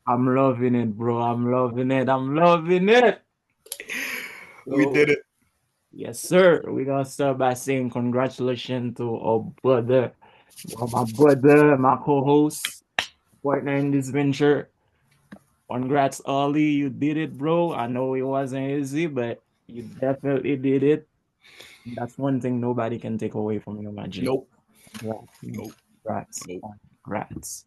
I'm loving it, bro. I'm loving it. I'm loving it. We So, did it. yes, sir. We're gonna start by saying congratulations to our brother, well, my brother, my co-host, partner in this venture. Congrats, Ollie. You did it, bro. I know it wasn't easy, but you definitely did it. That's one thing nobody can take away from you, my G. Nope. Congrats, man. Nope. Congrats. Nope. Congrats.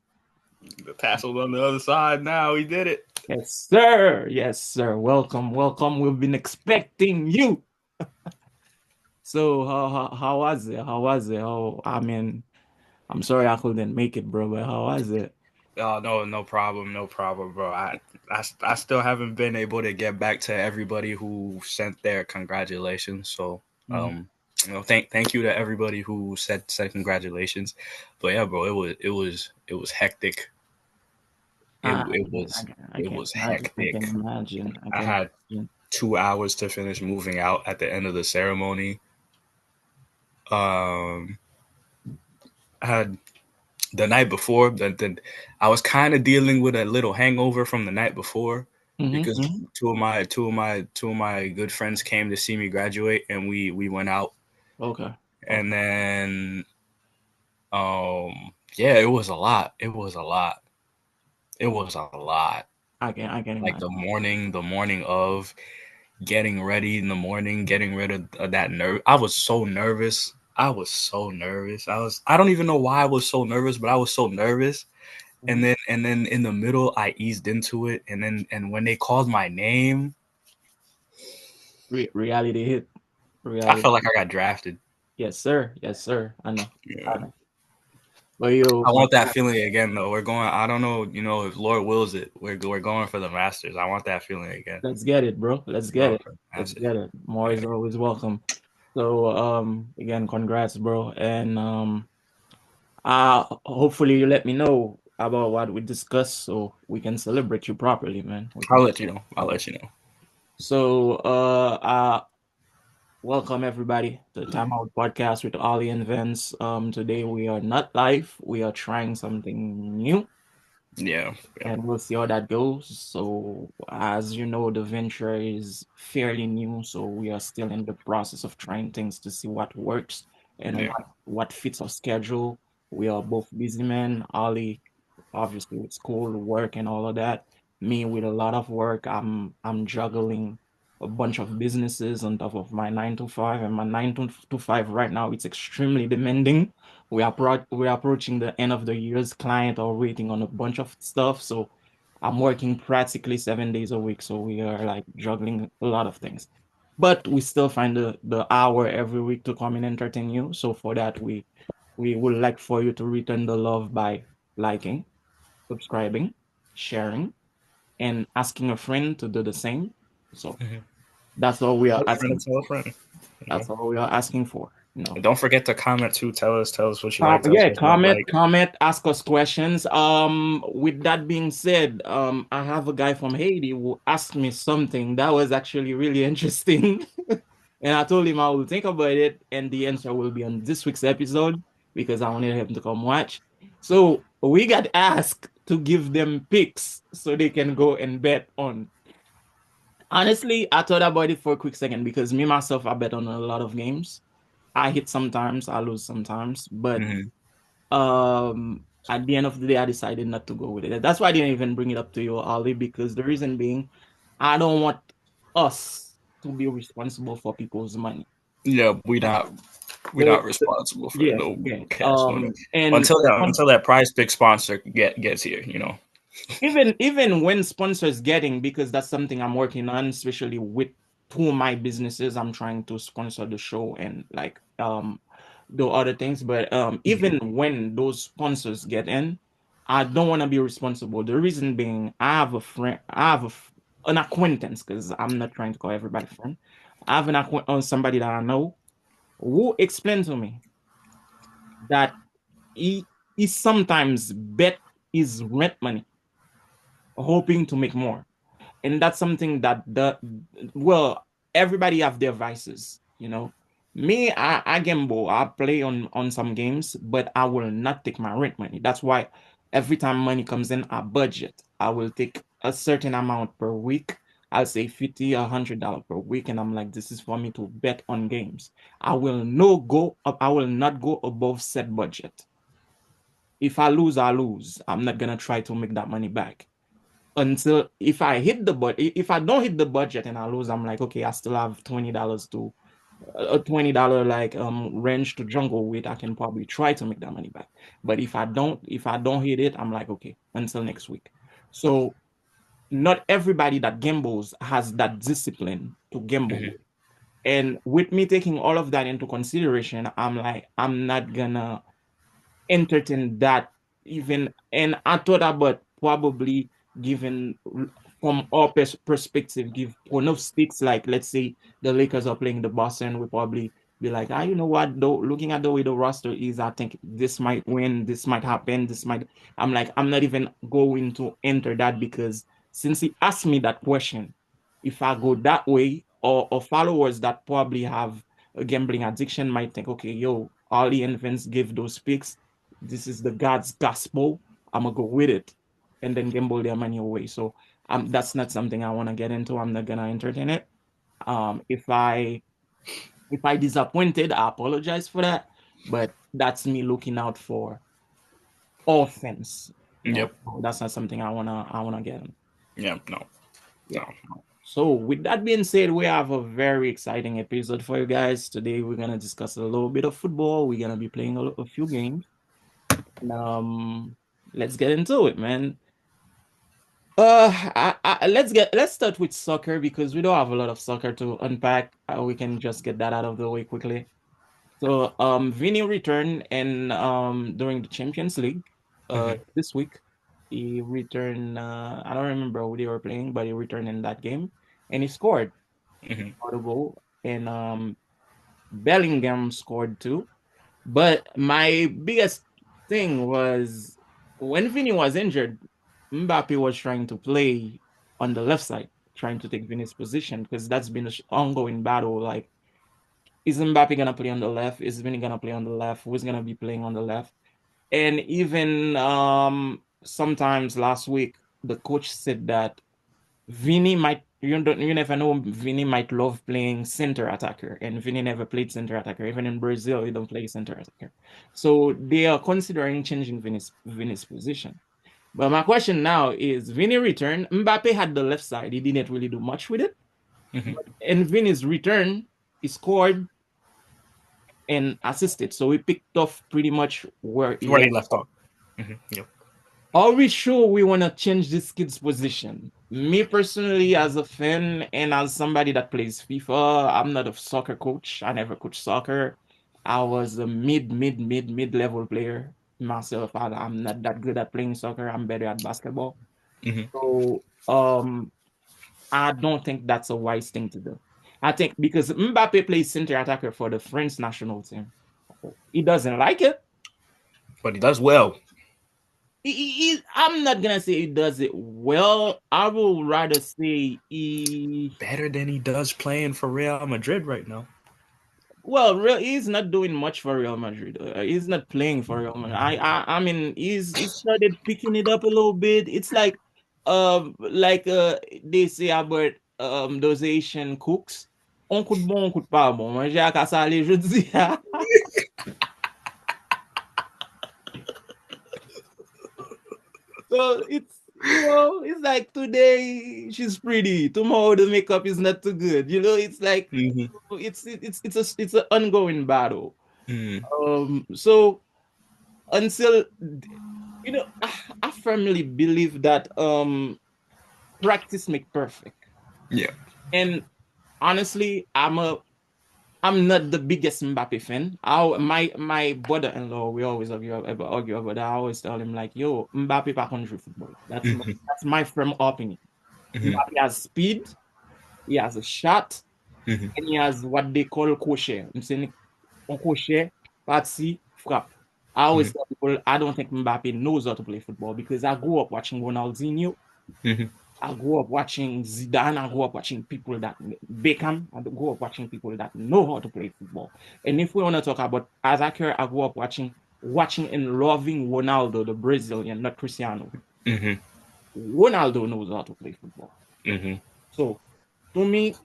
The tassel's on the other side now. We did it. Yes, sir. Yes, sir. Welcome, welcome. We've been expecting you. So how was it? How was it? I mean, I'm sorry I couldn't make it, bro, but how was it? Oh no, no problem, no problem, bro. I still haven't been able to get back to everybody who sent their congratulations. So Mhm. thank you to everybody who said congratulations. But yeah, bro, it was hectic. It I, it I, was I it can't was imagine. I can hectic. imagine. I I can had imagine. 2 hours to finish moving out at the end of the ceremony. Um, I had the night before. I was kind of dealing with a little hangover from the night before Mm-hmm, because mm-hmm. two of my good friends came to see me graduate, and we went out, Okay. Okay. and then yeah, it was a lot. It was a lot. It was a lot. I can Like imagine. the morning of getting ready in the morning, getting rid of that nerve. I was so nervous. I was so nervous. I don't even know why I was so nervous, but I was so nervous. Mhm. And then in the middle I eased into it, and when they called my name, Reality hit. I Reality. felt like I got drafted. Yes, sir. Yes, sir. I know. I Yeah. know. But yo, I want that feeling again though. We're going, I don't know, if Lord wills it, we're going for the Masters. I want that feeling again. let's get it, bro. Let's get Going it. for the Let's Masters. get it. More is Yeah. always welcome. So again, congrats, bro. And hopefully you let me know about what we discussed so we can celebrate you properly, man. We I'll can. let you know. I'll let you know. So welcome everybody to the TimeOut podcast with Ollie and Vens. Today we are not live. We are trying something new Yeah. Yeah. and we'll see how that goes. So, as you know, the venture is fairly new, so we are still in the process of trying things to see what works and Yeah. what fits our schedule. We are both busy men. Ali, obviously, with school, work, and all of that. Me with a lot of work. I'm juggling a bunch of businesses on top of my 9 to 5, and my nine to five right now it's extremely demanding. We're approaching the end of the year's client are waiting on a bunch of stuff. So I'm working practically 7 days a week. So we are like juggling a lot of things. But we still find the hour every week to come and entertain you. So for that, we would like for you to return the love by liking, subscribing, sharing, and asking a friend to do the same. So Mhm. that's all we are Tell a friend, asking. tell a friend. You know. That's all we are asking for. And don't forget to comment too. Tell us what you like. Tell us Yeah, what you don't like. comment, ask us questions. With that being said, I have a guy from Haiti who asked me something that was actually really interesting. And I told him I will think about it, and the answer will be on this week's episode because I wanted him to come watch. So we got asked to give them picks so they can go and bet on. Honestly, I thought about it for a quick second because me myself, I bet on a lot of games. I hit sometimes, I lose sometimes, but Hmm. at the end of the day, I decided not to go with it. That's why I didn't even bring it up to you, Ali, because the reason being, I don't want us to be responsible for people's money. Yeah, we're not So, responsible for yeah, no yeah. cash money And until that prize pick sponsor gets here. You know. even when sponsors getting, because that's something I'm working on, especially with two of my businesses, I'm trying to sponsor the show and like do other things. But Mhm. even when those sponsors get in, I don't want to be responsible. The reason being, I have a friend, an acquaintance, because I'm not trying to call everybody friend. I have somebody that I know who explained to me that he he sometimes bet his rent money hoping to make more. And that's something that well, everybody have their vices, you know. Me, I gamble, I play on some games, but I will not take my rent money. That's why Every time money comes in, I budget. I will take a certain amount per week. I'll say 50, $100 per week, and I'm like, this is for me to bet on games. I will no go up, I will not go above set budget. If I lose, I lose. I'm not gonna try to make that money back until if I hit the budget. If I don't hit the budget and I lose, I'm like, okay, I still have $20 to a $20 like range to jungle with. I can probably try to make that money back. But if I don't hit it, I'm like, okay, until next week. So not everybody that gambles has that discipline to gamble Hmm. with. And with me taking all of that into consideration, I'm like, I'm not gonna entertain that even. And I thought about probably giving from our perspective, give pronostics like let's say the Lakers are playing the Boston, we probably be like, you know what, though, looking at the way the roster is, I think this might win, this might happen, this might. I'm like, I'm not even going to enter that because since he asked me that question, if I go that way, or followers that probably have a gambling addiction might think, okay, yo, Ollie and Vince give those picks, this is the God's gospel. I'm gonna go with it, and then gamble their money away. So that's not something I want to get into. I'm not gonna entertain it. If I disappointed, I apologize for that. But that's me looking out for offense. No, Yep. that's not something I wanna get in. Yeah. No. Yeah. No. So with that being said, we have a very exciting episode for you guys. Today we're gonna discuss a little bit of football. We're gonna be playing a few games. And, let's get into it, man. Let's start with soccer because we don't have a lot of soccer to unpack. We can just get that out of the way quickly. So, Vini returned and during the Champions League, Hmm. this week he returned. I don't remember who they were playing, but he returned in that game and he scored. He Hmm. scored a goal and Bellingham scored too. But my biggest thing was when Vini was injured, Mbappe was trying to play on the left side, trying to take Vini's position because that's been an ongoing battle. Like, is Mbappe gonna play on the left? Is Vini gonna play on the left? Who's gonna be playing on the left? And even sometimes last week, the coach said that Vini might you never know, Vini might love playing center attacker, and Vini never played center attacker. Even in Brazil, he don't play center attacker. So they are considering changing Vini's position. But my question now is Vini return. Mbappe had the left side. He didn't really do much with it. Hmm. But in Vini's return, he scored and assisted. So he picked off pretty much where he Where he left left off. off. Hmm. Yep. Are we sure we want to change this kid's position? Me personally, as a fan and as somebody that plays FIFA, I'm not a soccer coach. I never coached soccer. I was a mid level player myself. I'm not that good at playing soccer. I'm better at basketball. Hmm. So, I don't think that's a wise thing to do. I think because Mbappe plays center attacker for the French national team, he doesn't like it. But he does well. I'm not gonna say he does it well. I will rather say he, Better than he does playing for Real Madrid right now. he's not doing much for Real Madrid. He's not playing for Real Madrid. I mean, he started picking it up a little bit. It's like they say about those Asian cooks. On coup de bon, on coup de pas bon. Moi, j'ai à ça aller, je dis. So it's like today she's pretty, tomorrow the makeup is not too good. It's like Hmm. it's an ongoing battle. Hmm. So until I firmly believe that practice make perfect. Yeah. And honestly, I'm not the biggest Mbappe fan. My brother-in-law, we always argue about that. I always tell him like, yo, Mbappe pas contre football. Hmm. That's my firm opinion. Hmm. Mbappe has speed, he has a shot, Hmm. and he has what they call crochet. I'm saying on crochet, party, frappe. I always tell people I don't think Mbappe knows how to play football because I grew up watching Ronaldinho. Hmm. I grew up watching Zidane. I grew up watching people that Beckham. I grew up watching people that know how to play football. And if we want to talk about attacker, I grew up watching. watching and loving Ronaldo, the Brazilian, not Cristiano. Mhm. Ronaldo knows how to play football. Mhm. So to me,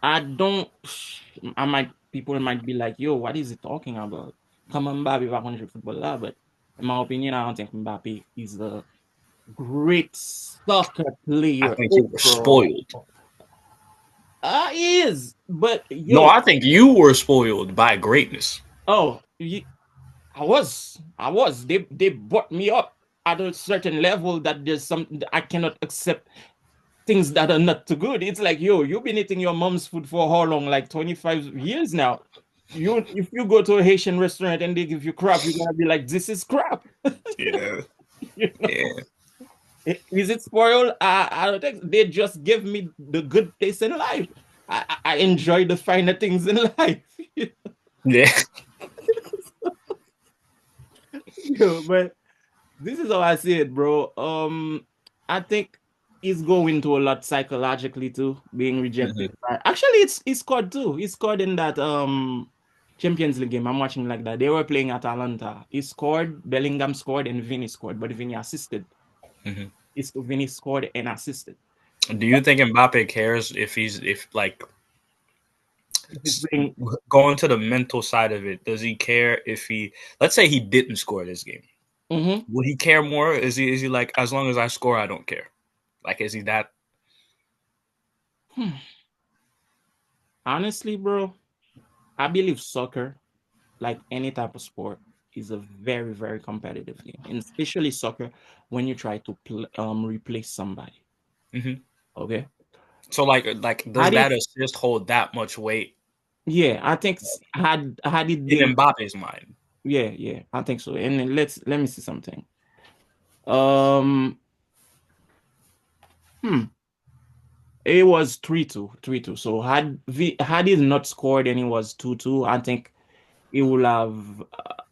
I don't. I might people might be like, "Yo, what is he talking about?" Come on, Mbappe, 100 footballer, but in my opinion, I don't think Mbappe is a great soccer I player think you were overall. spoiled. He is, but No, yo, I think you were spoiled by greatness. oh, I was. They brought me up at a certain level that there's something I cannot accept things that are not too good. It's like, yo, you've been eating your mom's food for how long? Like 25 years now. If you go to a Haitian restaurant and they give you crap, you're gonna be like, this is crap. Yeah. You know? Yeah. Is it spoiled? I don't think they just give me the good taste in life. I enjoy the finer things in life. Yeah. Yo, but this is how I see it, bro. I think he's going to a lot psychologically too, being rejected. Mhm. Actually, he scored too. He scored in that Champions League game. I'm watching like that. They were playing at Atalanta. He scored, Bellingham scored, and Vinny scored, but Vinny assisted. Mhm. Vinny scored and assisted. Do you think Mbappe cares if like He's playing. going to the mental side of it? Does he care if he, let's say he didn't score this game? Mhm. Would he care more? Is he like, as long as I score, I don't care? Like, is he that? Hmm. Honestly, bro, I believe soccer, like any type of sport, is a very, very competitive game, and especially soccer when you try to replace somebody. Mhm. Okay. So like I does did, that assist hold that much weight yeah, I think had it in been, Mbappe's mind? yeah, yeah, I think so. And then let me see something. Um, hmm, it was 3-2, 3-2. So had it not scored and it was 2-2, I think it would have,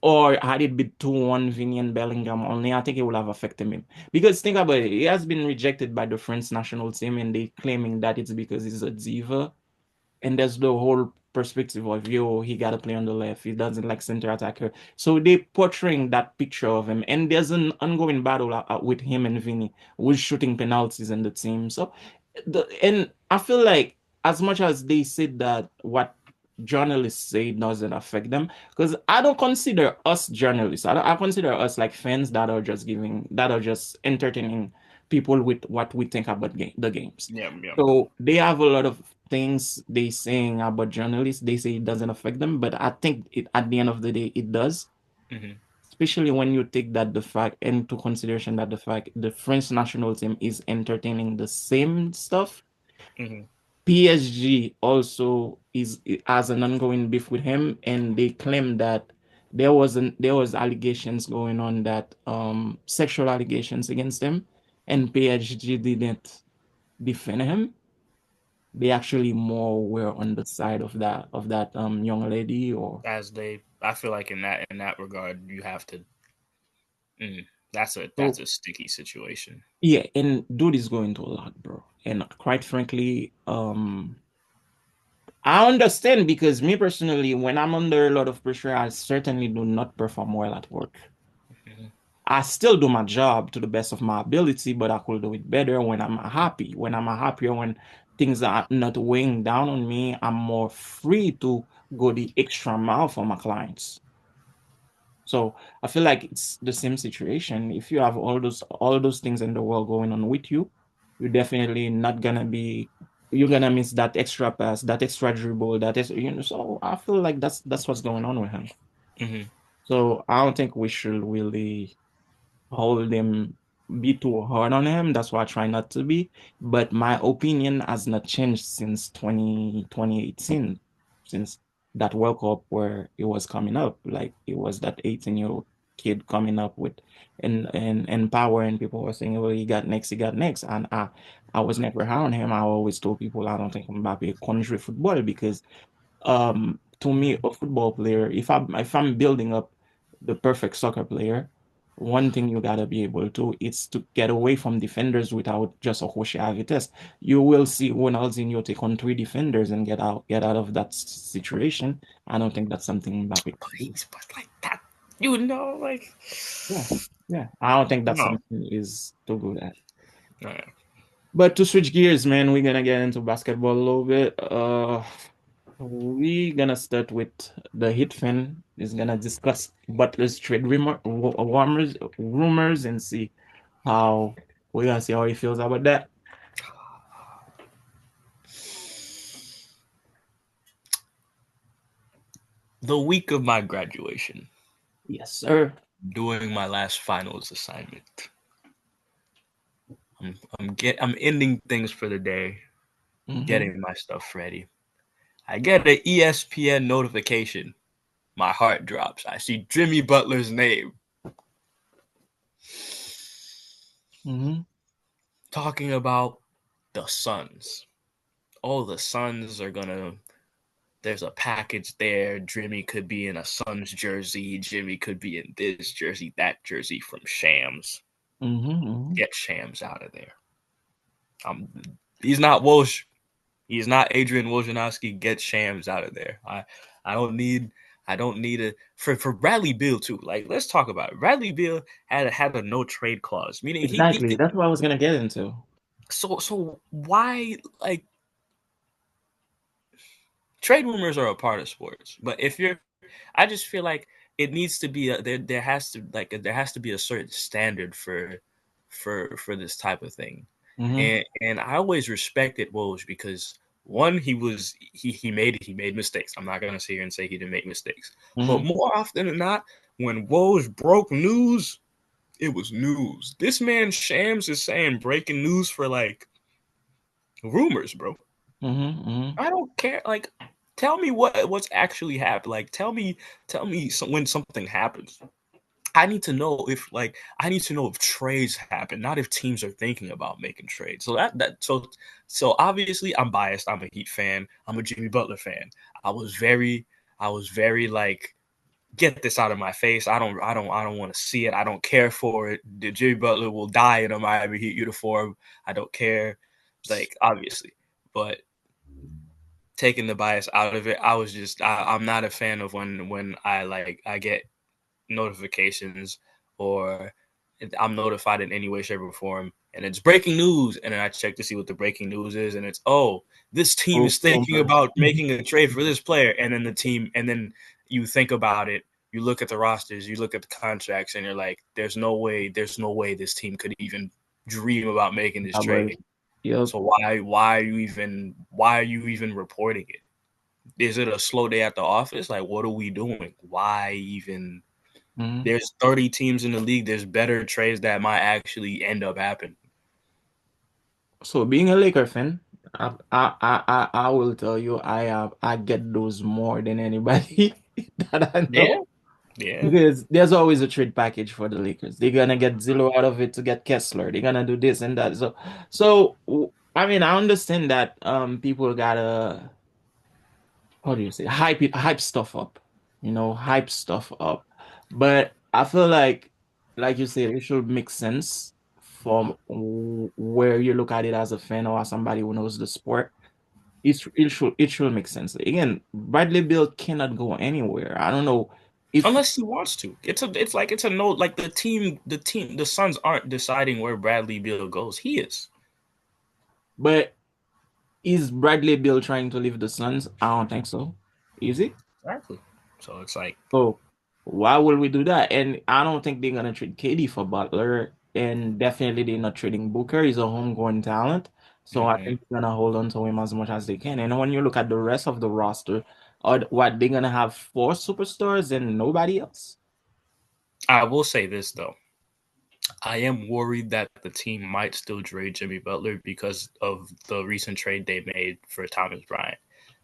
or had it been 2-1 Vinny and Bellingham only, I think it would have affected him. Because think about it, he has been rejected by the French national team and they claiming that it's because he's a diva. And there's the whole perspective of, yo, he got to play on the left. He doesn't like center attacker. So they portraying that picture of him. And there's an ongoing battle with him and Vinny, who's shooting penalties in the team. So, and I feel like as much as they said that what journalists say doesn't affect them, because I don't consider us journalists. I consider us like fans that are just entertaining people with what we think about the games. Yeah, yeah. So they have a lot of things they saying about journalists. They say it doesn't affect them, but I think it at the end of the day it does. Hmm. Especially when you take that the fact into consideration that the fact the French national team is entertaining the same stuff. Hmm. PSG also has an ongoing beef with him, and they claim that there was allegations going on that sexual allegations against him, and PSG didn't defend him. They actually more were on the side of that young lady or As they, I feel like in that regard, you have to. Mm, that's so. a sticky situation. Yeah, and dude is going to a lot, bro. And quite frankly, I understand because me personally, when I'm under a lot of pressure, I certainly do not perform well at work. Hmm. I still do my job to the best of my ability, but I could do it better when I'm happy. When I'm happier, when things are not weighing down on me, I'm more free to go the extra mile for my clients. So I feel like it's the same situation. If you have all those things in the world going on with you, you're definitely not gonna be you're gonna miss that extra pass, that extra dribble, that is so I feel like that's what's going on with him. Hmm. So I don't think we should really hold him, be too hard on him. That's why I try not to be. But my opinion has not changed since 2018, since that World Cup where it was coming up. Like it was that 18-year-old kid coming up with and power, and people were saying, well, he got next, he got next. And I was never hard on him. I always told people I don't think Mbappe country football because to me a football player if I'm building up the perfect soccer player, one thing you gotta be able to is to get away from defenders without just a Jose test. You will see Ronaldinho take on three defenders and get out of that situation. I don't think that's something Mbappe can do. Please, but like that You know, like Yeah, yeah. I don't think that's no. something is too good at. Alright. But to switch gears, man, we're gonna get into basketball a little bit. We gonna start with the Heat fan is gonna discuss Butler's trade rumors and see how we're gonna see how he feels about that. The week of my graduation, Yes, sir. doing my last finals assignment. I'm ending things for the day, Mm-hmm. getting my stuff ready. I get an ESPN notification. My heart drops. I see Jimmy Butler's name Mm-hmm. talking about the Suns. Oh, the Suns are gonna. There's a package there. Jimmy could be in a Suns jersey. Jimmy could be in this jersey, that jersey from Shams. Mm-hmm. Get Shams out of there. Um, he's not Woj. He's not Adrian Wojnarowski. Get Shams out of there. I don't need I don't need a for Bradley Beal too. Like let's talk about it. Bradley Beal had a no trade clause, meaning Exactly. That's what I was gonna get into. so why like trade rumors are a part of sports, but if you're I just feel like it needs to be there has to there has to be a certain standard for this type of thing. Mm-hmm. And I always respected Woj because one, he made mistakes. I'm not gonna sit here and say he didn't make mistakes. But Mm-hmm. more often than not, when Woj broke news, it was news. This man Shams is saying breaking news for like rumors, bro. Mm-hmm. Mm-hmm. I don't care. Like, tell me what's actually happened. Like, tell me when something happens. I need to know if trades happen, not if teams are thinking about making trades. So obviously I'm biased. I'm a Heat fan. I'm a Jimmy Butler fan. I was very I was very like get this out of my face. I don't want to see it. I don't care for it. The Jimmy Butler will die in a Miami Heat uniform. I don't care. Like obviously. But taking the bias out of it, I'm not a fan of when I get notifications or I'm notified in any way, shape, or form, and it's breaking news, and then I check to see what the breaking news is, and it's this team Oh, is thinking Homer. about making a trade for this player, and then and then you think about it, you look at the rosters, you look at the contracts, and you're like, there's no way this team could even dream about making this I was. trade. Yep. So why are you even reporting it? Is it a slow day at the office? Like, what are we doing? Why even? Mm-hmm. There's 30 teams in the league. There's better trades that might actually end up happening. So being a Laker fan, I will tell you I get those more than anybody that I Yeah, know yeah. because there's always a trade package for the Lakers. They're gonna get Zillow out of it to get Kessler. They're gonna do this and that. I mean I understand that people gotta how do you say hype stuff up, hype stuff up. But I feel like you said, it should make sense from where you look at it as a fan or as somebody who knows the sport. It should make sense. Again, Bradley Beal cannot go anywhere. I don't know if, Unless he wants to. It's a no. Like the Suns aren't deciding where Bradley Beal goes. He is but is Bradley Beal trying to leave the Suns? I don't think so. Is he? exactly. So it's like, So why would we do that? And I don't think they're gonna trade KD for Butler, and definitely they're not trading Booker. He's a homegrown talent, so I mm-hmm. think they're gonna hold on to him as much as they can. And when you look at the rest of the roster, or what they're gonna have four superstars and nobody else. I will say this though. I am worried that the team might still trade Jimmy Butler because of the recent trade they made for Thomas Bryant.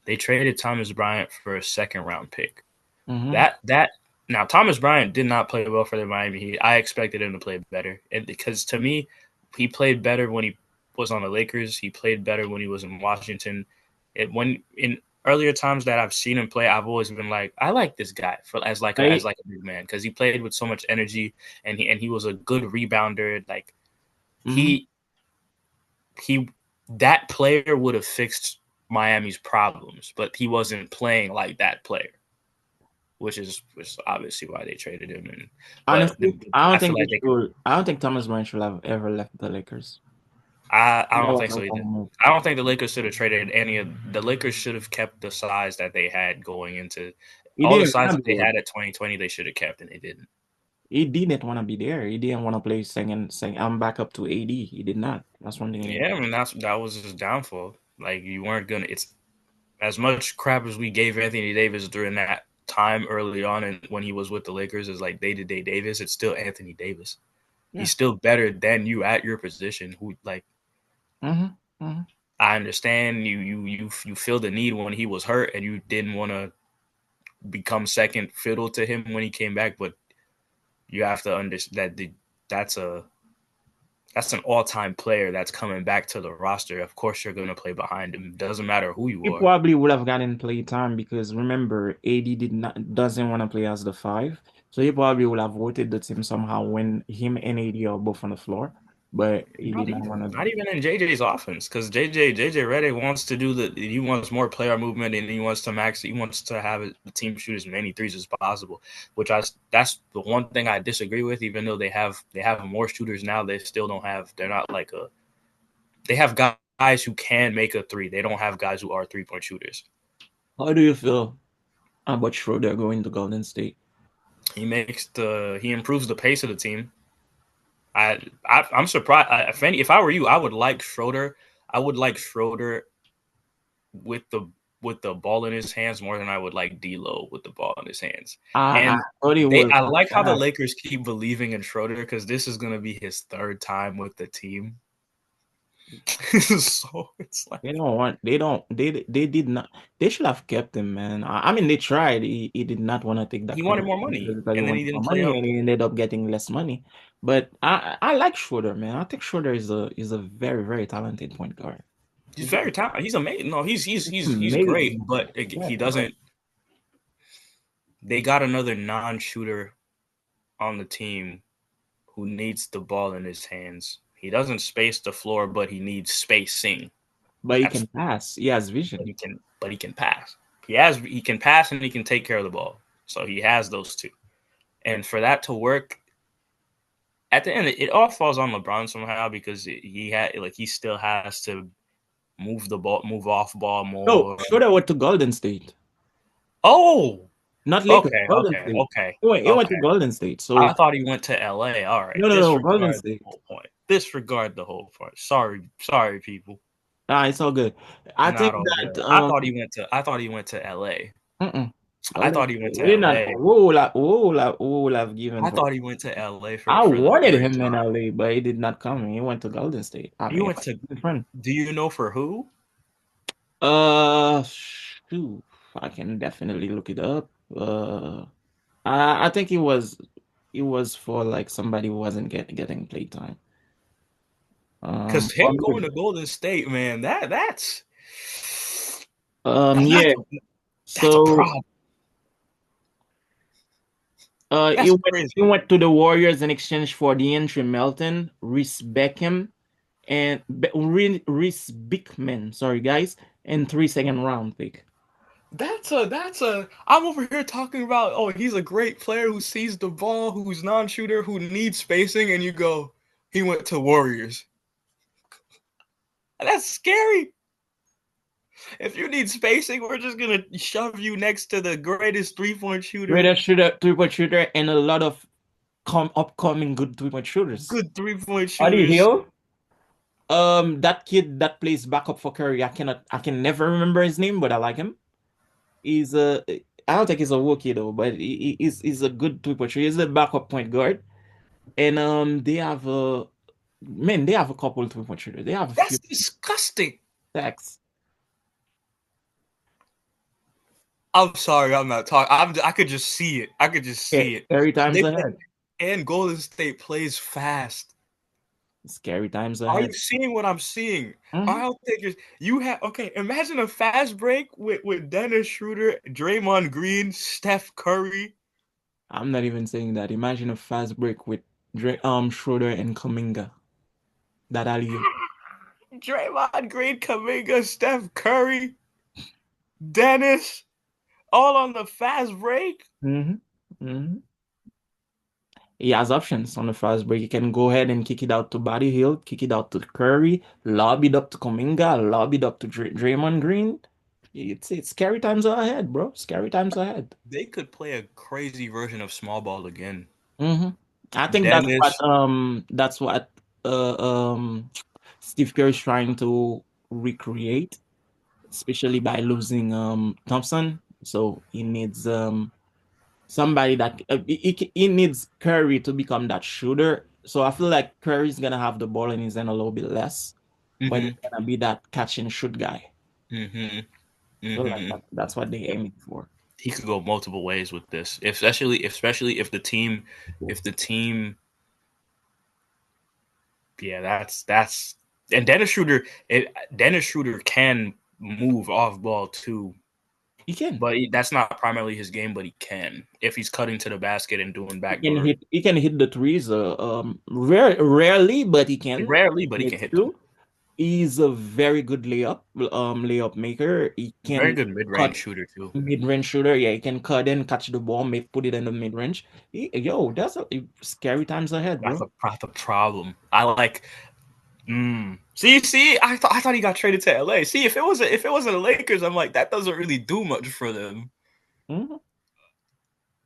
They traded Thomas Bryant for a second round pick. Mm-hmm. That now Thomas Bryant did not play well for the Miami Heat. I expected him to play better, and because to me, he played better when he was on the Lakers. He played better when he was in Washington. When in earlier times that I've seen him play, I've always been like, I like this guy for as Right? like a big man because he played with so much energy and he was a good rebounder. Like Mm-hmm. he he that player would have fixed Miami's problems, but he wasn't playing like that player. which is obviously why they traded him. And but Honestly, I don't I feel think like they they could. should. I don't think Thomas Bryant should have ever left the Lakers. I That don't was think a so either. wrong move. I don't think the Lakers should have traded any of the Lakers should have kept the size that they had going into He all the didn't size want that to be they there. had at 2020. They should have kept, and they didn't. He didn't want to be there. He didn't want to play saying I'm back up to AD. He did not. That's one thing he did. Yeah, I mean that was his downfall. Like you weren't gonna. It's as much crap as we gave Anthony Davis during that time early on, and when he was with the Lakers, is like day to day Davis. It's still Anthony Davis. Yeah. He's still better than you at your position. Who like Mm-hmm. Mm-hmm. I understand you feel the need when he was hurt, and you didn't want to become second fiddle to him when he came back, but you have to understand that that's a that's an all time player that's coming back to the roster. Of course, you're going to play behind him. Doesn't matter who you He are. probably would have gotten play time because remember, AD did not doesn't want to play as the five. So he probably would have voted the team somehow when him and AD are both on the floor. But he did Not not want even, to not do. even in JJ's offense, because JJ Redick wants to do he wants more player movement and he wants to have the team shoot as many threes as possible. That's the one thing I disagree with. Even though they have more shooters now, they still don't have. They're not like a. They have guys who can make a three. They don't have guys who are 3 point shooters. How do you feel about Schroeder going to Golden State? He improves the pace of the team. I'm surprised. If I were you, I would like Schroeder. I would like Schroeder with the ball in his hands more than I would like D'Lo with the ball in his hands. I And thought it was I like how the bad. Lakers keep believing in Schroeder because this is going to be his third time with the team. So it's like They don't want. They don't. They did not. They should have kept him, man. I mean, they tried. He did not want to take that he wanted more contract money, because he and then he wanted more didn't play money, up. and he ended up getting less money. But I like Schroeder, man. I think Schroeder is a very very talented point guard. He's very talented. He's amazing. No, he's great, Amazing. but Yeah, he doesn't. They got another non-shooter on the team who needs the ball in his hands. He doesn't space the floor, but he needs spacing. but he That's can pass. He has but vision. he can pass. He can pass and he can take care of the ball. So he has those two. And for that to work, at the end, it all falls on LeBron somehow because he still has to move the ball, move off ball No, more. Schroeder went to Golden State, Oh, not Lakers. okay, Golden okay, State. okay, He went to okay. Golden State. I So thought he went to LA. All right, no. Golden disregard the State. whole point. Disregard the whole point. Sorry, people. It's all good. I think Not all that good. I thought he went to LA. mm-mm. I Golden thought he State. went We to did not. LA. We will have given I for. thought he went to LA I for the wanted third him in time. LA, but he did not come. He went to Golden State. I He mean, went to. different. Do you know for who? Shoot, I can definitely look it up. I think it was for like somebody who wasn't getting playtime. Because Or him going to Golden State, man, that's yeah. that's a So, problem. he That's went he crazy. went to the Warriors in exchange for DeAndre Melton, Reese Beckham, and Reese Bickman. Sorry, guys, and 3 second round pick. That's a. I'm over here talking about. Oh, he's a great player who sees the ball, who's non-shooter, who needs spacing, and you go, he went to Warriors. That's scary. If you need spacing, we're just gonna shove you next to the greatest 3 point shooter. Greater shooter, 3 point shooter, and a lot of upcoming good 3 point shooters. Good 3 point Buddy shooters. Hill, that kid that plays backup for Curry, I can never remember his name, but I like him. He's a, I don't think he's a rookie though, but he's a good 3 point shooter. He's a backup point guard, and they have a couple 3 point shooters. They have a That's few disgusting. stacks. I'm sorry, I'm not talking. I could just see it. I could just see it. Scary times They play, ahead. and Golden State plays fast. Scary times Are you ahead. seeing what I'm seeing? Mhm. I'll take it. You have okay. Imagine a fast break with Dennis Schroeder, Draymond Green, Steph Curry, I'm not even saying that. Imagine a fast break with Schroeder and Kuminga. That alley. Draymond Green, Kaminga, Steph Curry, Dennis, all on the fast break. hmm hmm He has options on the fast break. He can go ahead and kick it out to Buddy Hill, kick it out to Curry, lob it up to Kuminga, lob it up to Draymond Green. It's scary times are ahead, bro. Scary times ahead. They could play a crazy version of small ball again. hmm I think Dennis. that's what uh um Steve Kerr is trying to recreate, especially by losing Thompson. So he needs somebody that he needs Curry to become that shooter. So I feel like Curry's gonna have the ball in his hand a little bit less, but he's Mm-hmm. gonna be that catch and shoot guy. Mm-hmm. I feel like Mm-hmm. that's what they aiming for. He could go multiple ways with this, especially if the team, yeah, that's and Dennis Schroeder can move off ball too, He can. but that's not primarily his game. But he can if he's cutting to the basket and doing backdoor. He can hit the threes rarely, but he can. Rarely, but he can Needs hit them. to. He's a very good layup maker. He Very can good mid-range cut shooter too. mid-range shooter. Yeah, he can cut in, catch the ball, put it in the mid-range. Yo, that's scary times ahead, That's bro. the problem. I like. See, I thought he got traded to LA. See, if it wasn't the Lakers, I'm like that doesn't really do much for them. Mhm.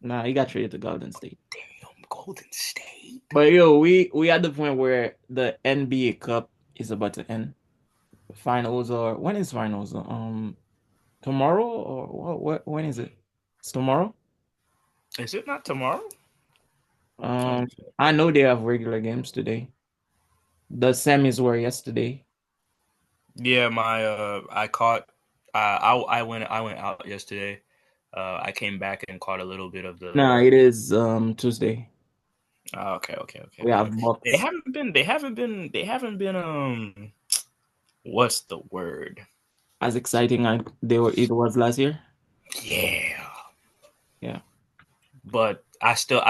Nah, he got traded to Golden State. Damn, Golden State. But yo, we at the point where the NBA Cup is about to end. Finals or when is finals? Tomorrow or what? When is it? It's tomorrow. Is it not tomorrow? Let me Um, check. I know they have regular games today. The semis were yesterday. Yeah, I caught. I went out yesterday. I came back and caught a little bit of No, the. it is Tuesday. Oh, okay, okay, okay, We okay. have They Bucks. haven't been. They haven't been. They haven't been. What's the word? As exciting as it was last year. Yeah, Yeah. but I still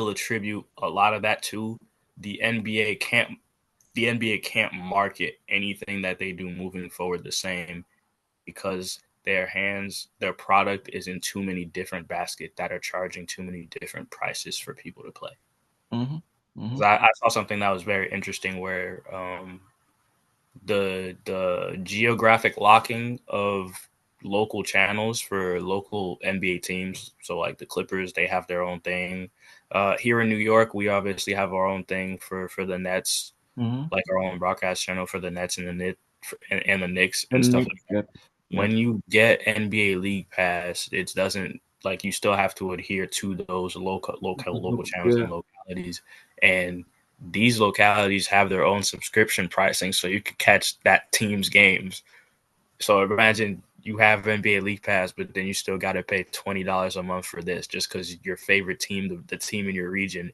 attribute a lot of that to the NBA can't the NBA can't market anything that they do moving forward the same because their product is in too many different baskets that are charging too many different prices for people to play. hmm 'Cause hmm I saw something that was very interesting where the geographic locking of local channels for local NBA teams. So like the Clippers, they have their own thing. Here in New York, we obviously have our own thing for the Nets, hmm like our own broadcast channel for the Nets and the and the Knicks The and stuff like Knicks. that. Yep. Yep. When you get NBA League Pass, it doesn't like you still have to adhere to those local channels and Yeah. localities, and these localities have their own subscription pricing, so you can catch that team's games. So imagine you have NBA League Pass, but then you still got to pay $20 a month for this just because your favorite team, the team in your region,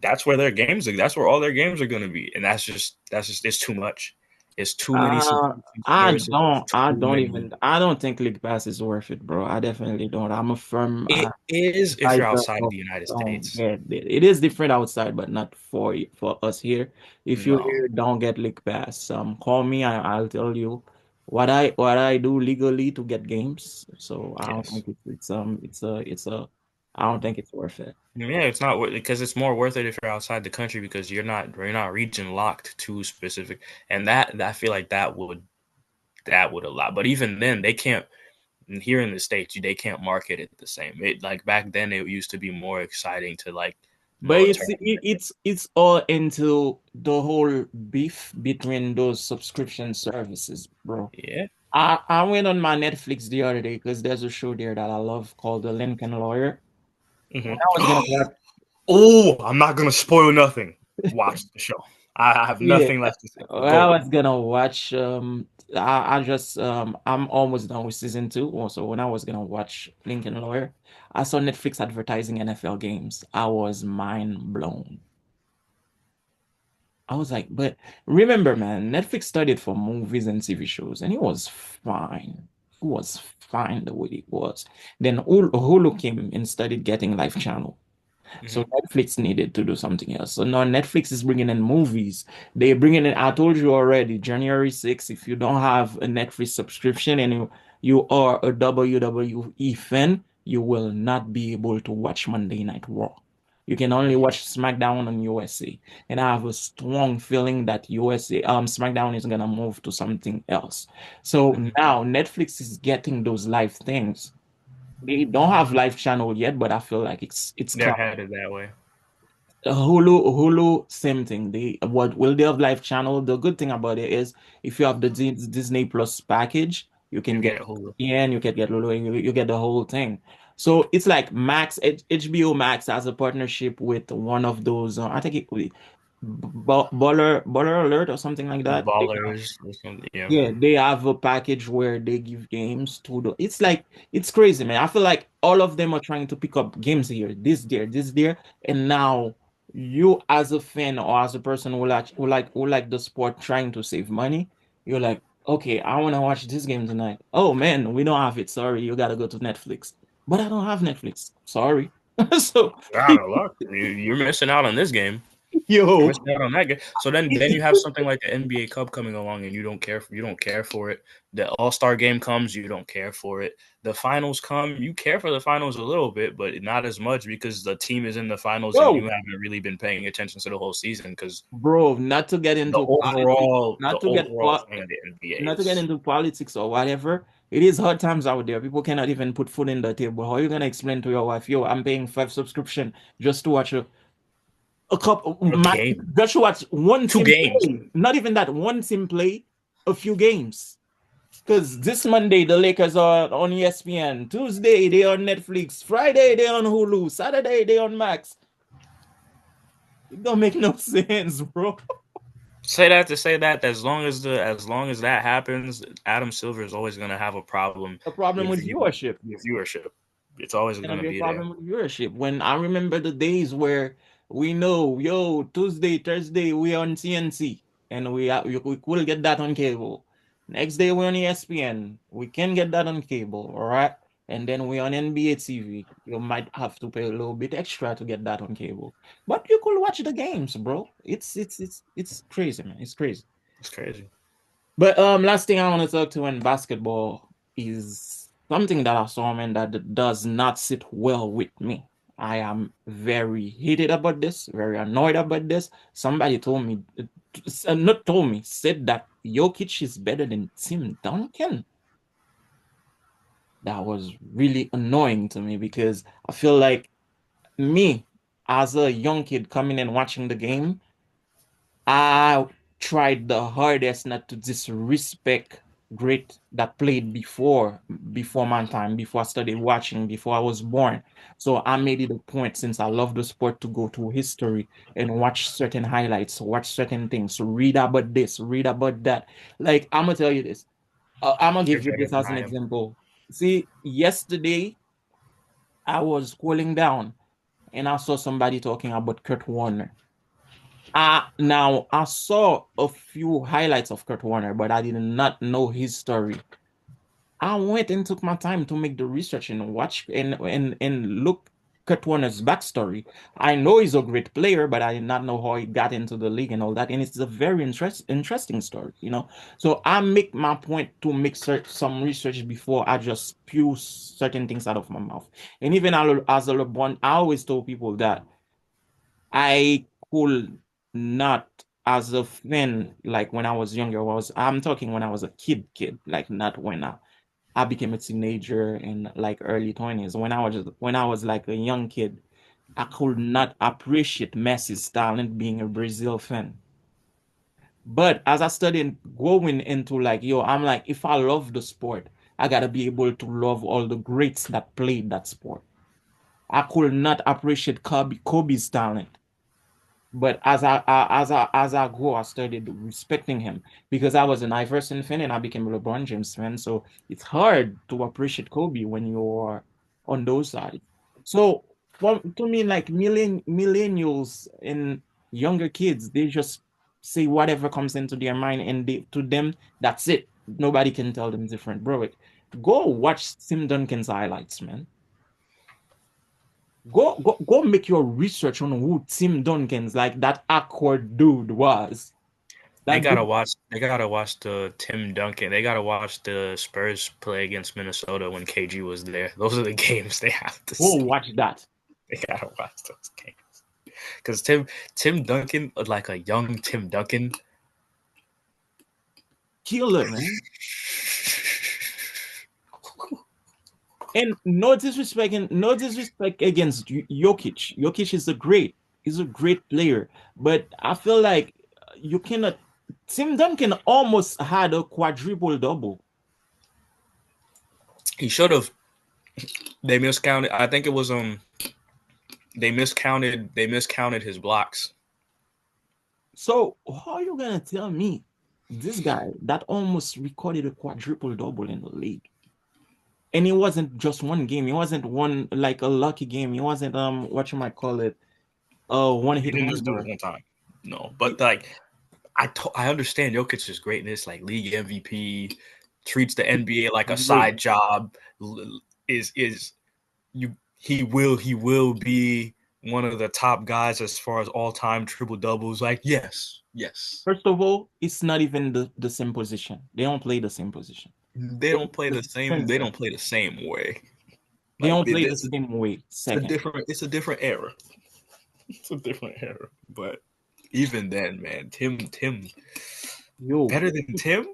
that's where their games are. That's where all their games are going to be, and that's just it's too much. It's too many Uh, subscription services. It's too many. I don't think League Pass is worth it, bro. I definitely don't. I'm a firm It is if you're advisor outside of of the United don't States. get it. It is different outside, but not for us here. If you No. here don't get League Pass, call me. I'll tell you what I do legally to get games. So I don't Yes. think it's a I don't think it's worth it. Yeah, it's not worth because it's more worth it if you're outside the country because you're not region locked to specific, and that I feel like that would allow. But even then, they can't here in the states. They can't market it the same. It like back then it used to be more exciting to like But know a tournament. it's all into the whole beef between those subscription services, bro. Yeah. I went on my Netflix the other day because there's a show there that I love called The Lincoln Lawyer. When I was gonna Hmm. watch, Oh, I'm not gonna spoil nothing. Watch the show. I have yeah, nothing left to say. when I Go. was gonna watch, I just I'm almost done with season two. Also, when I was gonna watch Lincoln Lawyer, I saw Netflix advertising NFL games. I was mind blown. I was like, but remember, man, Netflix studied for movies and TV shows, and it was fine. It was fine the way it was. Then Hulu came and started getting Live Channel. So Hmm. Netflix needed to do something else. So now Netflix is bringing in movies. They're bringing in, I told you already, January 6th, if you don't have a Netflix subscription and you are a WWE fan, you will not be able to watch Monday Night Raw. You can only watch SmackDown on USA. And I have a strong feeling that USA, SmackDown is gonna move to something else. So Mhm. now Netflix is getting those live things. They don't have live channel yet, but I feel like it's They're coming. headed that way. Hulu, same thing. They what will they have live channel? The good thing about it is if you have the Disney Plus package, you You can get get Hulu. ESPN, you can get Hulu, you get the whole thing. So it's like HBO Max has a partnership with one of those. I think Baller Alert or something like that. Ballers or something. Yeah. Yeah, they have a package where they give games to the. It's like it's crazy, man. I feel like all of them are trying to pick up games here, this there, and now you as a fan or as a person who like the sport trying to save money, you're like, okay, I want to watch this game tonight. Oh man, we don't have it. Sorry, you gotta go to Netflix. But I don't have Netflix. Sorry. So Out of luck. You're missing out on this game. You're yo, missing out on that game. So then you have something like the NBA Cup coming along, and you don't care for it. The All Star game comes, you don't care for it. The finals come, you care for the finals a little bit, but not as much because the team is in the finals, and you yo, haven't really been paying attention to the whole season because bro, not to get into politics, the not to get overall po- thing of the NBA not to get is into politics or whatever. It is hard times out there. People cannot even put food in the table. How are you gonna explain to your wife, yo, I'm paying 5 subscription just to watch a couple a game, just to watch one two team games. play. Not even that, one team play a few games. Because this Monday the Lakers are on ESPN. Tuesday they on Netflix. Friday they on Hulu. Saturday they on Max. It don't make no sense, bro. Say that to say that as long as that happens, Adam Silver is always going to have a problem A problem with with viewership. viewership. It's always Gonna going to be a be there. problem with viewership. When I remember the days where we know, yo, Tuesday, Thursday, we on TNC and we could get that on cable. Next day we're on ESPN. We can get that on cable, all right? And then we on NBA TV. You might have to pay a little bit extra to get that on cable. But you could watch the games, bro. It's crazy, man. It's crazy. It's crazy. But last thing I want to talk to in basketball is something that I saw, man, that does not sit well with me. I am very heated about this, very annoyed about this. Somebody told me, not told me, said that Jokic is better than Tim Duncan. That was really annoying to me because I feel like me, as a young kid coming and watching the game, I tried the hardest not to disrespect great that played before my time, before I started watching, before I was born. So I made it a point since I love the sport to go to history and watch certain highlights, watch certain things, read about this, read about that. Like I'm gonna tell you this. I'm gonna You're give you better this than as an I am. example. See, yesterday I was scrolling down and I saw somebody talking about Kurt Warner. Now I saw a few highlights of Kurt Warner, but I did not know his story. I went and took my time to make the research and watch and look Kurt Warner's backstory. I know he's a great player, but I did not know how he got into the league and all that. And it's a very interesting story, you know. So I make my point to make some research before I just spew certain things out of my mouth. And even as a LeBron, I always told people that I could not, as a fan, like when I was younger, I'm talking when I was a kid, like not when I became a teenager in like early 20s. When I was like a young kid, I could not appreciate Messi's talent being a Brazil fan. But as I started going into like, yo, I'm like, if I love the sport, I gotta be able to love all the greats that played that sport. I could not appreciate Kobe's talent. But as I grew, I started respecting him because I was an Iverson fan and I became a LeBron James fan. So it's hard to appreciate Kobe when you're on those sides. So to me, like millennials and younger kids, they just say whatever comes into their mind, and to them, that's it. Nobody can tell them different, bro. Go watch Tim Duncan's highlights, man. Go make your research on who Tim Duncan's like that awkward dude was. They That gotta dude, watch. They gotta watch the Tim Duncan. They gotta watch the Spurs play against Minnesota when KG was there. Those are the games they have to Go see. watch that. They gotta watch those games because Tim Duncan, like a young Tim Duncan, Killer, man. And no disrespect, and no disrespect against Jokic. Jokic is he's a great player. But I feel like you cannot. Tim Duncan almost had a quadruple double. he should have. They miscounted. I think it was they miscounted his blocks. So how are you gonna tell me this guy that almost recorded a quadruple double in the league? And it wasn't just one game. It wasn't one like a lucky game. It wasn't what you might call it, one He hit didn't just do it wonder. one time. No, but like I understand Jokic's greatness, like league MVP, treats the NBA like a Great. side job. Is you he will be one of the top guys as far as all time triple doubles. Like yes, First of all, it's not even the same position. They don't play the same position. they It's don't play the same. They expensive. don't play the same way. They Like don't play the this, same way. it's a Second, different. It's a different era. It's a different era. But even then, man, Tim yo, better than Tim.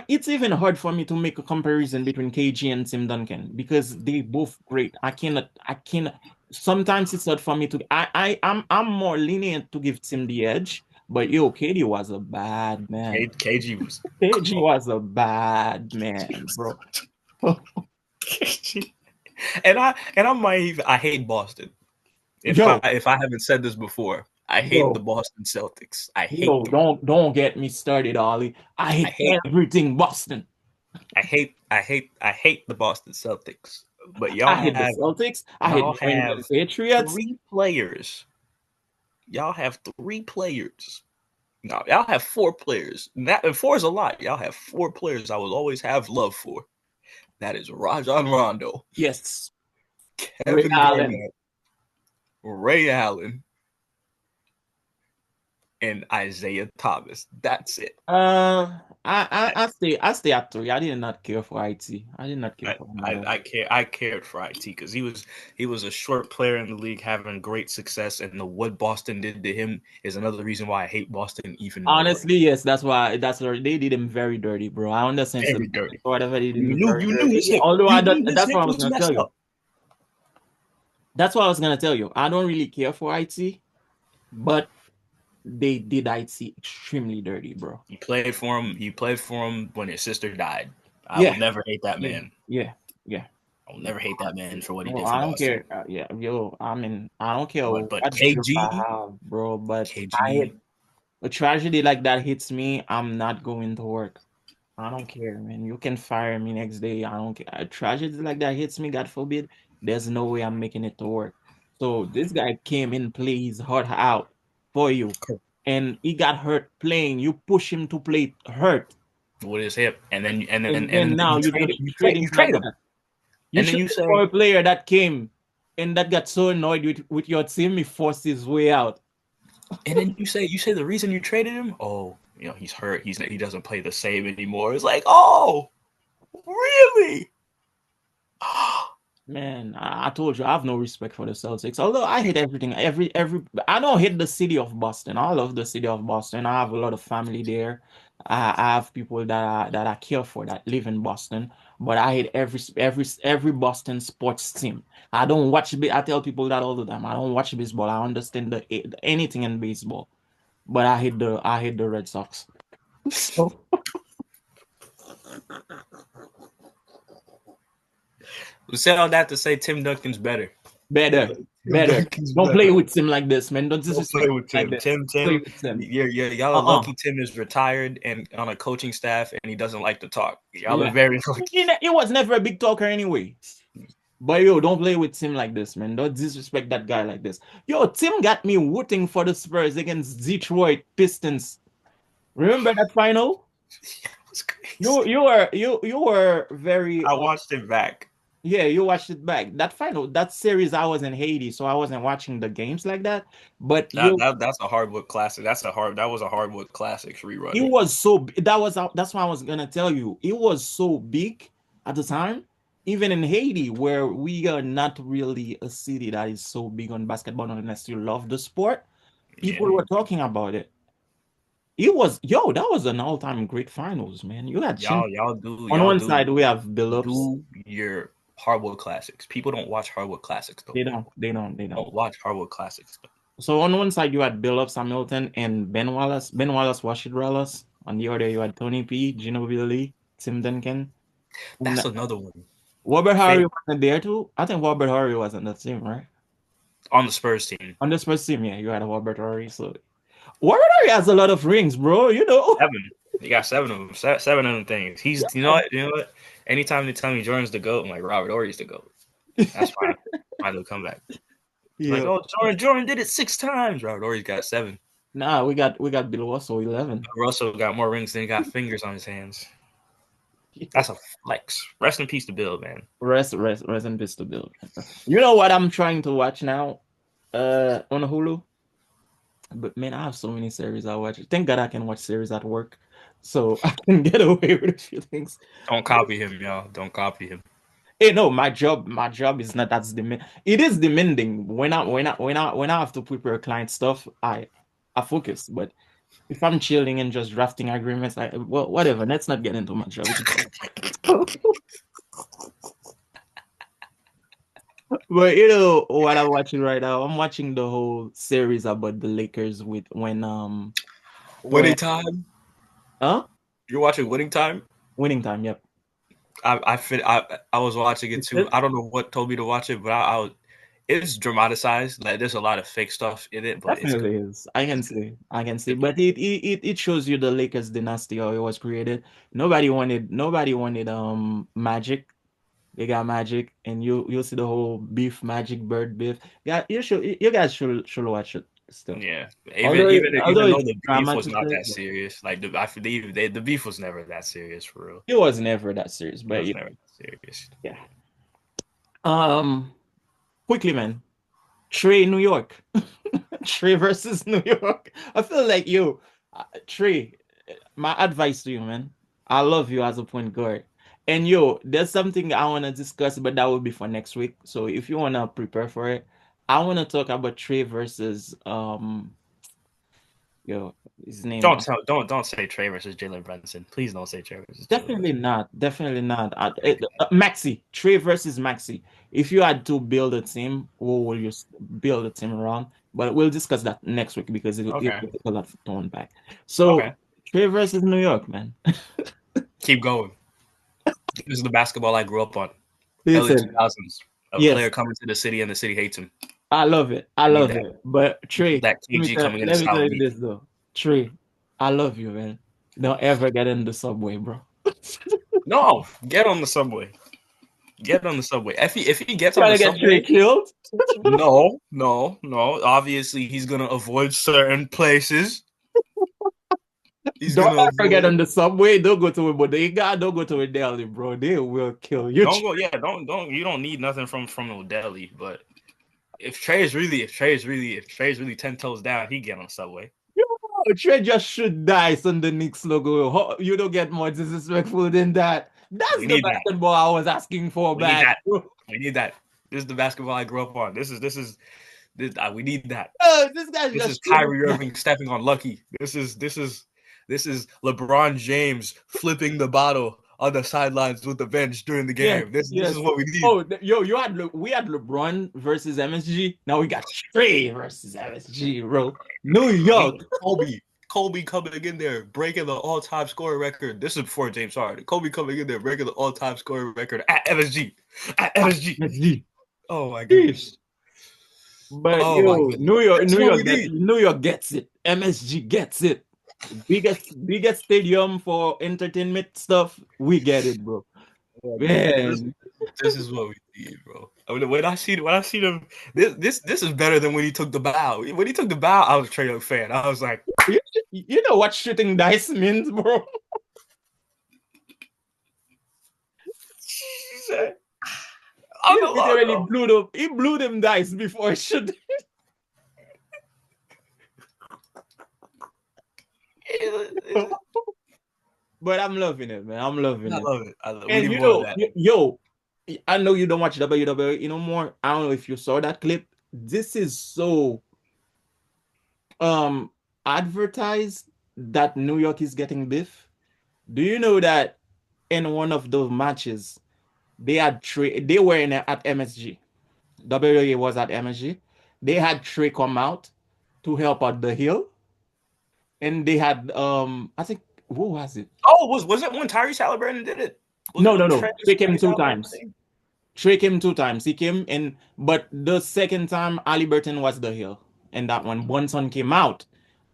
it's even hard for me to make a comparison between KG and Tim Duncan because they both great. I cannot. Sometimes it's hard for me to. I'm more lenient to give Tim the edge, but yo, KD was a bad man. KG was KG was a bad man, bro. KG. And I might even I hate Boston. Yo, If I haven't said this before, I hate the yo, Boston Celtics. I hate yo, them. don't get me started, Ollie. I I hate hate them. everything Boston. I hate the Boston Celtics. But I hate the Celtics. I hate y'all New England have Patriots. three players. Y'all have three players. No, y'all have four players. And four is a lot. Y'all have four players I will always have love for. That is Rajon Rondo, Yes, Ray Kevin Allen. Garnett, Ray Allen, and Isaiah Thomas. That's it. I stay at three. I did not care for IT. I did not care I, for him at I, all. I care. I cared for IT because he was a short player in the league having great success, and what Boston did to him is another reason why I hate Boston even more. Honestly, yes, that's why they did him very dirty, bro. I understand so Very dirty. whatever they did You him knew very you knew dirty. his hip. Although You knew his that's hip what I was was gonna tell messed you. up. That's what I was gonna tell you. I don't really care for IT, but they did IT extremely dirty, bro. He played for him. He played for him when his sister died. I will Yeah, never hate that yeah, man. yeah, yeah. I will never hate that man for what he No, did for I don't Boston. care. Yeah, yo, I mean, I don't care But what beef I KG, have, bro. But I hit KG, a tragedy like that hits me, I'm not going to work. I don't care, man. You can fire me next day. I don't care. A tragedy like that hits me, God forbid. There's no way I'm making it to work. So this guy came in, play his heart out for you, and he got hurt playing. You push him to play hurt, with his hip, and then then now trade him you like trade him, that. You and then should you look for say, a player that came and that got so annoyed with your team, he forced his way out. you say the reason you traded him, oh, he's hurt. He doesn't play the same anymore. It's like, oh, really? Man, I told you I have no respect for the Celtics. Although I hate everything, every I don't hate the city of Boston. I love the city of Boston. I have a lot of family there. I have people that I care for that live in Boston. But I hate every Boston sports team. I don't watch. I tell people that all the time. I don't watch baseball. I understand anything in baseball, but I hate the Red Sox. So We said all that to say Tim Duncan's better. better, Tim better. Duncan's Don't play better. with him like this, man. Don't Don't play disrespect him with like Tim. this. Play with him. Y'all are Uh-uh. lucky Tim is retired and on a coaching staff and he doesn't like to talk. Y'all are Yeah. very lucky. He was never a big talker anyway. But yo, don't play with Tim like this, man. Don't disrespect that guy like this. Yo, Tim got me rooting for the Spurs against Detroit Pistons. Remember that final? It was crazy. You were very I watched it back. Yeah, you watched it back. That series, I was in Haiti, so I wasn't watching the games like that. But That's a hardwood classic. That was a hardwood classics it rerun. was that's what I was gonna tell you. It was so big at the time, even in Haiti, where we are not really a city that is so big on basketball unless you love the sport. People Yeah, were talking about it. That was an all-time great finals, man. You had champ on y'all one do side, we have Billups. your hardwood classics. People don't watch hardwood classics though. They don't. Don't watch hardwood classics. So on one side, you had Billups, Hamilton, and Ben Wallace. Ben Wallace, Rashid Wallace. On the other, you had Tony P, Ginobili, Tim Duncan. And That's another one. Robert Horry Favorite wasn't there too. I think Robert Horry was on the team, right? on the Spurs team. On this first team, yeah, you had Robert Horry. So Robert Horry has a lot of rings, bro. You know. Seven. You got seven of them. Seven of them things. He's you know Yeah. what? You know what? Anytime they tell me Jordan's the GOAT, I'm like Robert Horry's the GOAT. That's fine. Might as well come back. Like, Yeah. oh, Jordan did it 6 times. Robert Horry's got seven. Nah, we got Bill Russell 11. Russell got more rings than he got fingers on his hands. That's a flex. Rest in peace to Bill, man. Rest in peace to Bill. You know what I'm trying to watch now? On Hulu. But man, I have so many series I watch. Thank God I can watch series at work, so I can get away with a few things. Don't copy him, y'all. Don't copy him. Hey, no, my job is not that's demand. It is demanding when I have to prepare client stuff. I focus, but if I'm chilling and just drafting agreements, well, whatever. Let's not get into my job. But you know what I'm watching right now? I'm watching the whole series about the Lakers with when Winning time. huh You're watching Winning Time. winning time. Yep. I was watching it too. I don't know what told me to watch it, but it's dramatized. Like there's a lot of fake stuff in it, but it's good. Definitely is. I can see, It, but it shows you the Lakers dynasty how it was created. Nobody wanted Magic. They got Magic, and you'll see the whole beef Magic Bird beef. Yeah, you guys should watch it still. yeah, Although even though it's the beef was not dramatically, that serious, like I believe the beef was never that serious for real. it was never that serious. It But was never that serious. yeah. Um, quickly, man. Trey, New York. Trey versus New York. I feel like you, Trey. My advice to you, man. I love you as a point guard. And yo, there's something I want to discuss, but that will be for next week. So if you want to prepare for it, I want to talk about Trey versus yo, his name. Don't say Trey versus Jalen Brunson. Please don't say Trey versus Jalen Definitely Brunson. not. Definitely not. Maxi. Trey versus Maxi. If you had to build a team, who will you build a team around? But we'll discuss that next week because it Okay, will take a lot to turn back. So okay. Trey versus New York, man. Keep going. This is the basketball I grew up on. Early Listen, 2000s. A yes, player coming to the city and the city hates him. I love it. I We need love that. it. But Trey, That KG coming in the let me South tell you Beach. this though. Trey, I love you, man. Don't ever get in the subway, bro. No, get on the subway. Get on the subway. If he gets on Trying the to get Trey subway, killed? no. Obviously, he's gonna avoid certain places. He's Don't gonna ever get avoid. on the subway. Don't go to a bodega. Don't go to a deli, bro. They will kill you. Don't go. Yeah, don't. You don't need nothing from no deli. But if Trey's really 10 toes down, he get on the subway. Yo, Trey just should die on the Knicks logo. You don't get more disrespectful than that. That's We the need that. basketball I was asking for We need back. that. We need that. This is the basketball I grew up on. We need that. Oh, this guy This is just should Kyrie die. Irving stepping on Lucky. This is LeBron James flipping the bottle on the sidelines with the bench during the Yes, game. This is yes. what we need. Oh, yo, we had LeBron versus MSG. Now we got Trey versus MSG, bro. New We need York. Kobe coming in there, breaking the all-time scoring record. This is before James Harden. Kobe coming in there, breaking the all-time scoring record at MSG. At MSG. MSG. Oh my goodness. Sheesh. But Oh my yo, goodness. This is what we need. New York gets it. MSG gets it. Biggest stadium for entertainment stuff. We get it, bro. Oh my goodness. Man, This is what we need, bro. I mean, when I see them, this is better than when he took the bow. When he took the bow, I was a Trae Young fan. I was like, you know what shooting dice means, bro? on He the literally logo. he blew them dice before it should. But I'm loving it, man. I'm loving I it. love it. I love. We And need more of that. yo, I know you don't watch WWE no more. I don't know if you saw that clip. This is so um advertised that New York is getting beef. Do you know that in one of those matches they were at MSG. WWE was at MSG. They had Trey come out to help out the heel, and they had I think who was it? Oh, was it when Tyrese Halliburton did it? Was it No, no, when no. Trey came Tyrese two Halliburton times. thing? Trey came two times. He came in, but the second time Ali Burton was the heel, and that one Bunson came out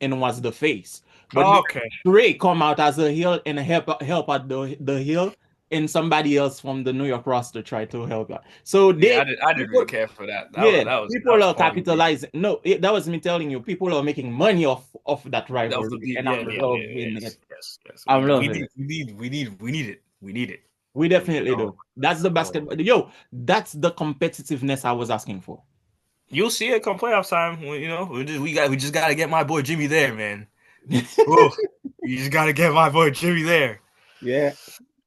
and was the face. But Oh, then okay. Trey come out as a heel and help out the heel, and somebody else from the New York roster tried to help out. So Yeah, they I didn't really people, care for that. yeah, That people was are corny. capitalizing. No, that was me telling you. People are making money off that That was rivalry, and yeah, I'm yeah, yeah, loving it. yes, yes, yes. I'm loving it. We need it. We need it. We We definitely oh, do. That's the oh. basketball. Yo, that's the competitiveness I was asking for. You'll see it come playoff time. You know, we just got to get my boy Jimmy there, man. Oh, you just got to get my boy Jimmy there. Yeah.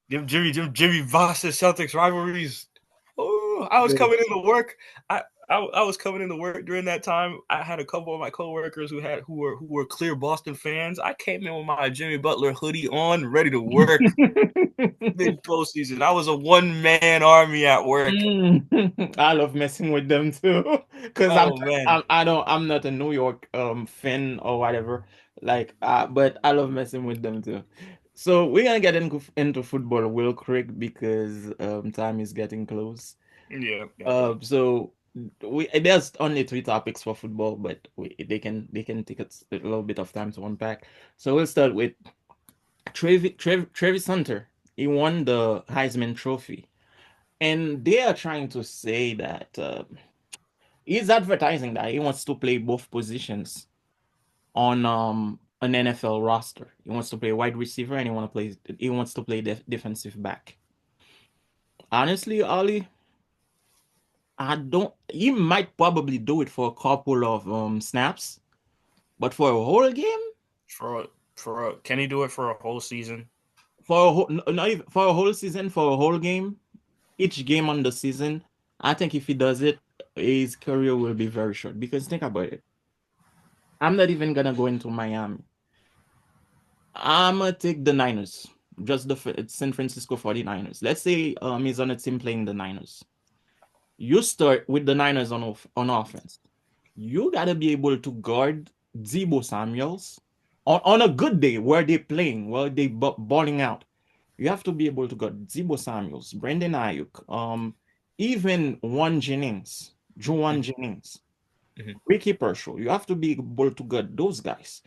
Jimmy Boston Celtics rivalries. Oh, I was Good. coming into work. I was coming into work during that time. I had a couple of my coworkers who were clear Boston fans. I came in with my Jimmy Butler hoodie on, ready to work mid postseason. I was a one man army at work. I love messing with them too, because Oh man, I'm not a New York fan or whatever. Like, but I love messing with them too. So we're gonna get into football real quick because time is getting close. yeah, yeah. So we there's only three topics for football, but they can take a little bit of time to unpack. So we'll start with Travis Hunter. He won the Heisman Trophy, and they are trying to say that he's advertising that he wants to play both positions on an NFL roster. He wants to play wide receiver and he wants to play defensive back. Honestly, Ali, I don't. He might probably do it for a couple of snaps, but for a whole game, Can he do it for a whole season? for a whole, not even for a whole season, for a whole game, each game on the season, I think if he does it, his career will be very short. Because think about it. I'm not even gonna go into Miami. I'm gonna take the Niners, just the San Francisco 49ers. Let's say he's on a team playing the Niners. You start with the Niners on offense. You gotta be able to guard Debo Samuels on a good day where they're playing, where they balling out. You have to be able to guard Debo Samuels, Brandon Ayuk, even Juan Jennings, Juwan Mm-hmm, Jennings. mm-hmm, Ricky Pershaw, you have to be able to get those guys.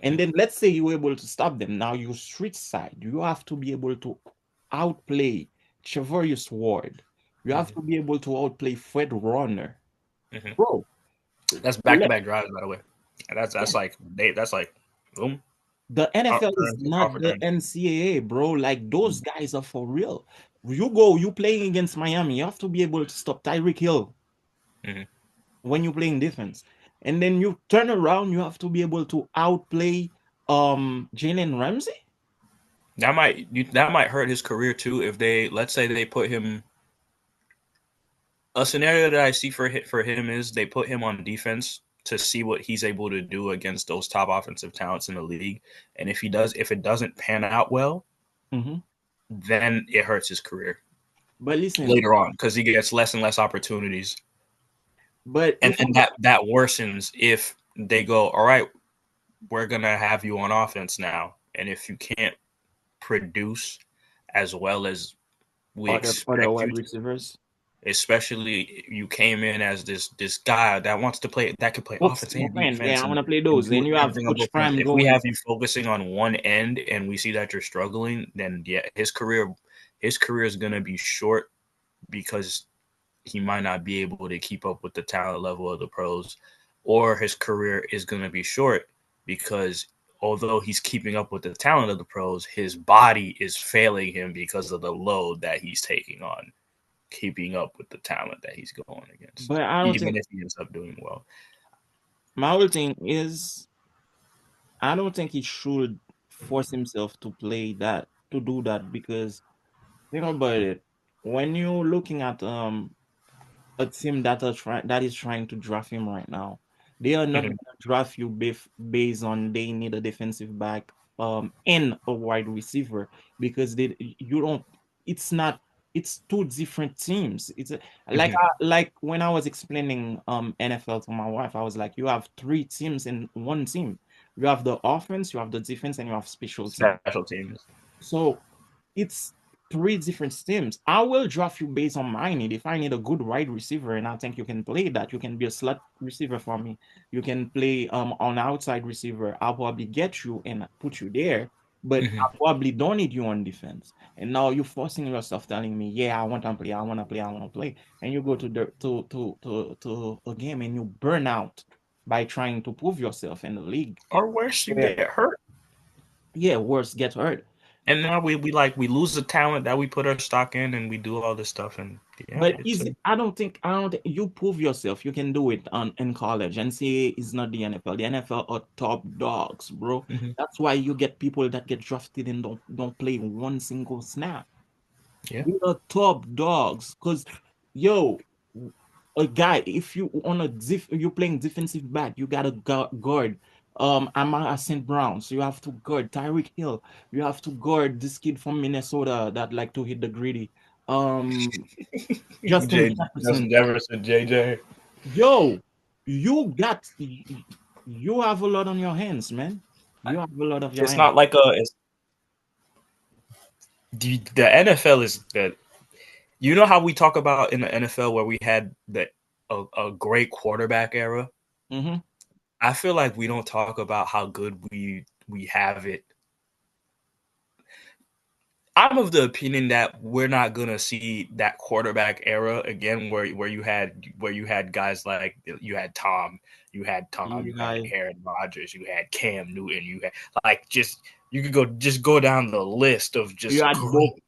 And mm-hmm, then let's say you're able to stop them. Now you street side, you have to be able to outplay Chavarius Ward. You have to mm-hmm, be able to outplay Fred Warner. mm-hmm. Bro, That's back to let, back drives, by the way. yeah. That's like boom. The NFL is Turns, not Crawford the turns. NCAA, bro. Like those guys are for real. You playing against Miami, you have to be able to stop Tyreek Hill Mm-hmm. when you're playing defense. And then you turn around, you have to be able to outplay Jalen Ramsey. That might hurt his career too if they let's say they put him. A scenario that I see for him is they put him on defense to see what he's able to do against those top offensive talents in the league, and if it doesn't pan out well, Mhm. then it hurts his career But listen, later on because he gets less and less opportunities, but if and that worsens if they go, all right, we're gonna have you on offense now, and if you can't produce as well as we other expect you wide to, receivers, especially you came in as this guy that wants to play that could play offense and man, yeah, defense I want and to play those. do Then you have everything Coach above front. Prime If we going. have you focusing on one end and we see that you're struggling, then yeah, his career is gonna be short because he might not be able to keep up with the talent level of the pros, or his career is gonna be short because although he's keeping up with the talent of the pros, his body is failing him because of the load that he's taking on. keeping up with the talent that he's going against, But I don't even think if he ends up doing well. my whole thing is I don't think he should force himself to play that to do that because think about it. When you're looking at a team that is trying to draft him right now. They are not Mhm. gonna draft you based on they need a defensive back and a wide receiver because they you don't it's not it's two different teams. Like Mhm. like when I was explaining NFL to my wife, I was like, you have three teams in one team. You have the offense, you have the defense, and you have special teams. Special teams. So it's three different teams. I will draft you based on my need. If I need a good wide receiver and I think you can play that, you can be a slot receiver for me. You can play on outside receiver. I'll probably get you and put you there, but I Mhm. probably don't need you on defense. And now you're forcing yourself telling me, yeah, I want to play, I want to play, I want to play. And you go to the to a game and you burn out by trying to prove yourself in the league. Or worse, you Where get hurt. yeah, worse, get hurt. And now we lose the talent that we put our stock in, and we do all this stuff, and yeah, But it's is a I don't think you prove yourself. You can do it on in college and say it's not the NFL. The NFL are top dogs, bro. mhm. That's why you get people that get drafted and don't play one single snap. Yeah. They are top dogs. Cause yo, a guy, if you on a you're playing defensive back, you gotta guard. Amara St. Brown, so you have to guard Tyreek Hill. You have to guard this kid from Minnesota that like to hit the gritty. Um, Justin Justin Jefferson. Jefferson, JJ. Yo, you got you have a lot on your hands, man. You have a lot of your It's hands. not like a it's, the NFL is that you know how we talk about in the NFL where we had a great quarterback era. Mm-hmm. I feel like we don't talk about how good we have it. I'm of the opinion that we're not gonna see that quarterback era again, where you had guys like you had Eli, Aaron Rodgers, you had Cam Newton, you had like you could go down the list of you just had both great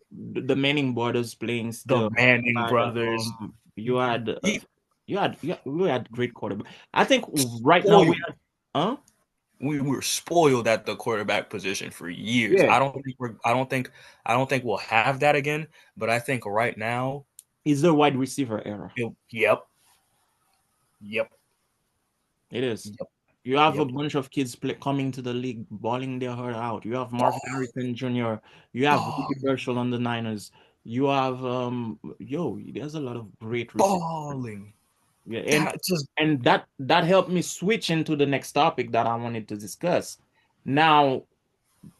the Manning brothers playing the still. Manning brothers. You had E- you had great quarterback. I think right now we Spoiled. had, huh? We were spoiled at the quarterback position for years. Yeah, I don't think we'll have that again. But I think right now, it's the wide receiver era. yep, yep, It is. yep, You have a yep. bunch of kids coming to the league, balling their heart out. You have Marvin Harrison Jr. You have Ricky Herschel on the Niners. You have there's a lot of great receivers. Balling. Yeah, That just and that helped me switch into the next topic that I wanted to discuss. Now,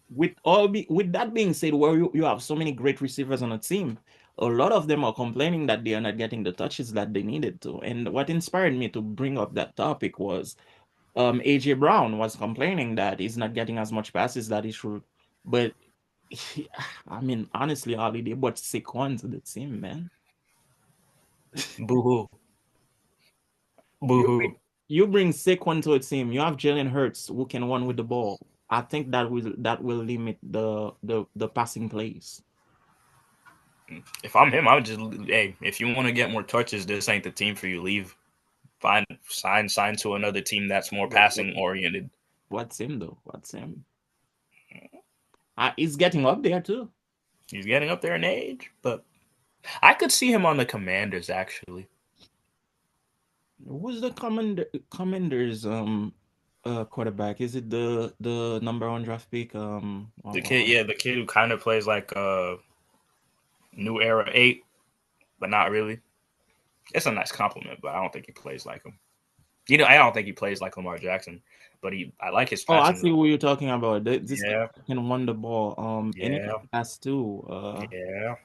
with that being said, where you have so many great receivers on a team, a lot of them are complaining that they are not getting the touches that they needed to. And what inspired me to bring up that topic was AJ Brown was complaining that he's not getting as much passes that he should. But I mean, honestly, Ali, they brought Saquon to the team, man. boo-hoo. You Boo-hoo. you bring Saquon to a team, you have Jalen Hurts who can run with the ball. I think that will limit the passing plays. If I'm him, I would just hey, if you want to get more touches, this ain't the team for you. Leave. Find sign to another team that's more But passing oriented. what's him though? What's him? He's getting up there too. He's getting up there in age, but I could see him on the Commanders actually. Who's the Commanders quarterback? Is it the number one draft pick? The kid, yeah, the kid who kind of plays like New Era 8, but not really. It's a nice compliment, but I don't think he plays like him. You know, I don't think he plays like Lamar Jackson, but I like his Oh, I passing see though. who you're talking about. This kid Yeah, can run the ball. And he yeah, can pass too. yeah.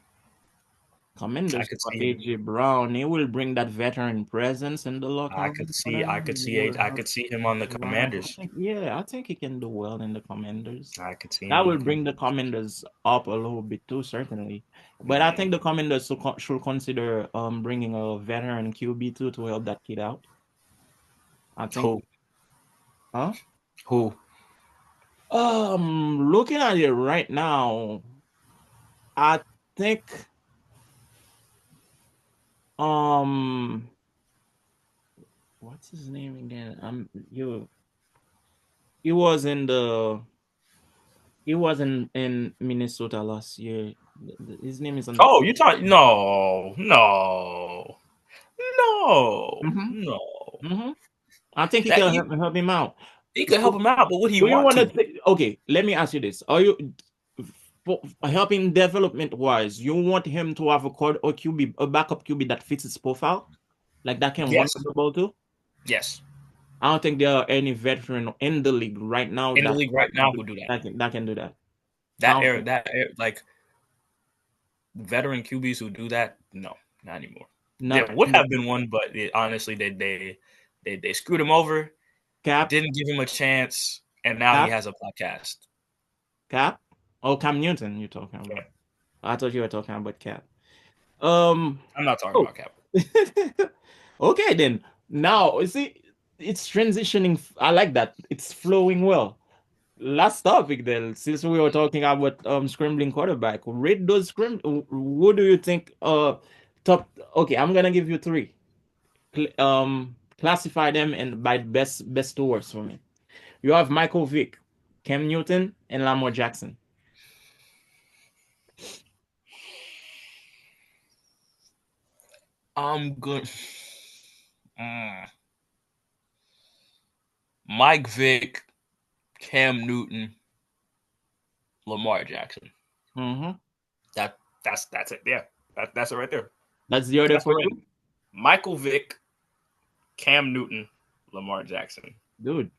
I Commanders could for see him. AJ Brown. He will bring that veteran presence in the locker room for them. He will I help could see him on the drive. Commanders. I think he can do well in the Commanders. I could see him That on will the bring the Commanders. Commanders up a little bit too, certainly. But I think Mm. the Commanders should consider bringing a veteran QB too to help that kid out. I think, Who? huh? Who? Looking at it right now, I think Um, what's his name again? He was in the he was in Minnesota last year. His name is on the Oh, tip. you talk? No, no, no, Mm-hmm. no. Mm-hmm. I think he That can you help him out. he could help So, him out, but would he do you want want to to? say, okay, let me ask you this. Are you for helping development wise, you want him to have a cord or QB, a backup QB that fits his profile? Like that can run with Yes, the ball too? yes. I don't think there are any veteran in the league right now In the that league that right can now, do who do that? that can do that. I That don't era, think. like veteran QBs who do that. No, not anymore. There Not would in the have been one, but honestly, they screwed him over. cap, Didn't give him a chance, and now he cap, has a podcast. cap. Oh, Cam Newton, you're talking Yeah, about. I thought you were talking about cap. Um. I'm not talking Oh. about Cap. Okay then. Now you see, it's transitioning. I like that. It's flowing well. Last topic then, since we were talking about scrambling quarterback, rate those Who do you think top? Okay, I'm gonna give you three. Classify them and by best to worst for me. You have Michael Vick, Cam Newton, and Lamar Jackson. I'm good. Mm. Mike Vick, Cam Newton, Lamar Jackson. Mm-hmm. That that's it. Yeah, that's it right there. That's the order That's for already you, Michael Vick, Cam Newton, Lamar Jackson. dude.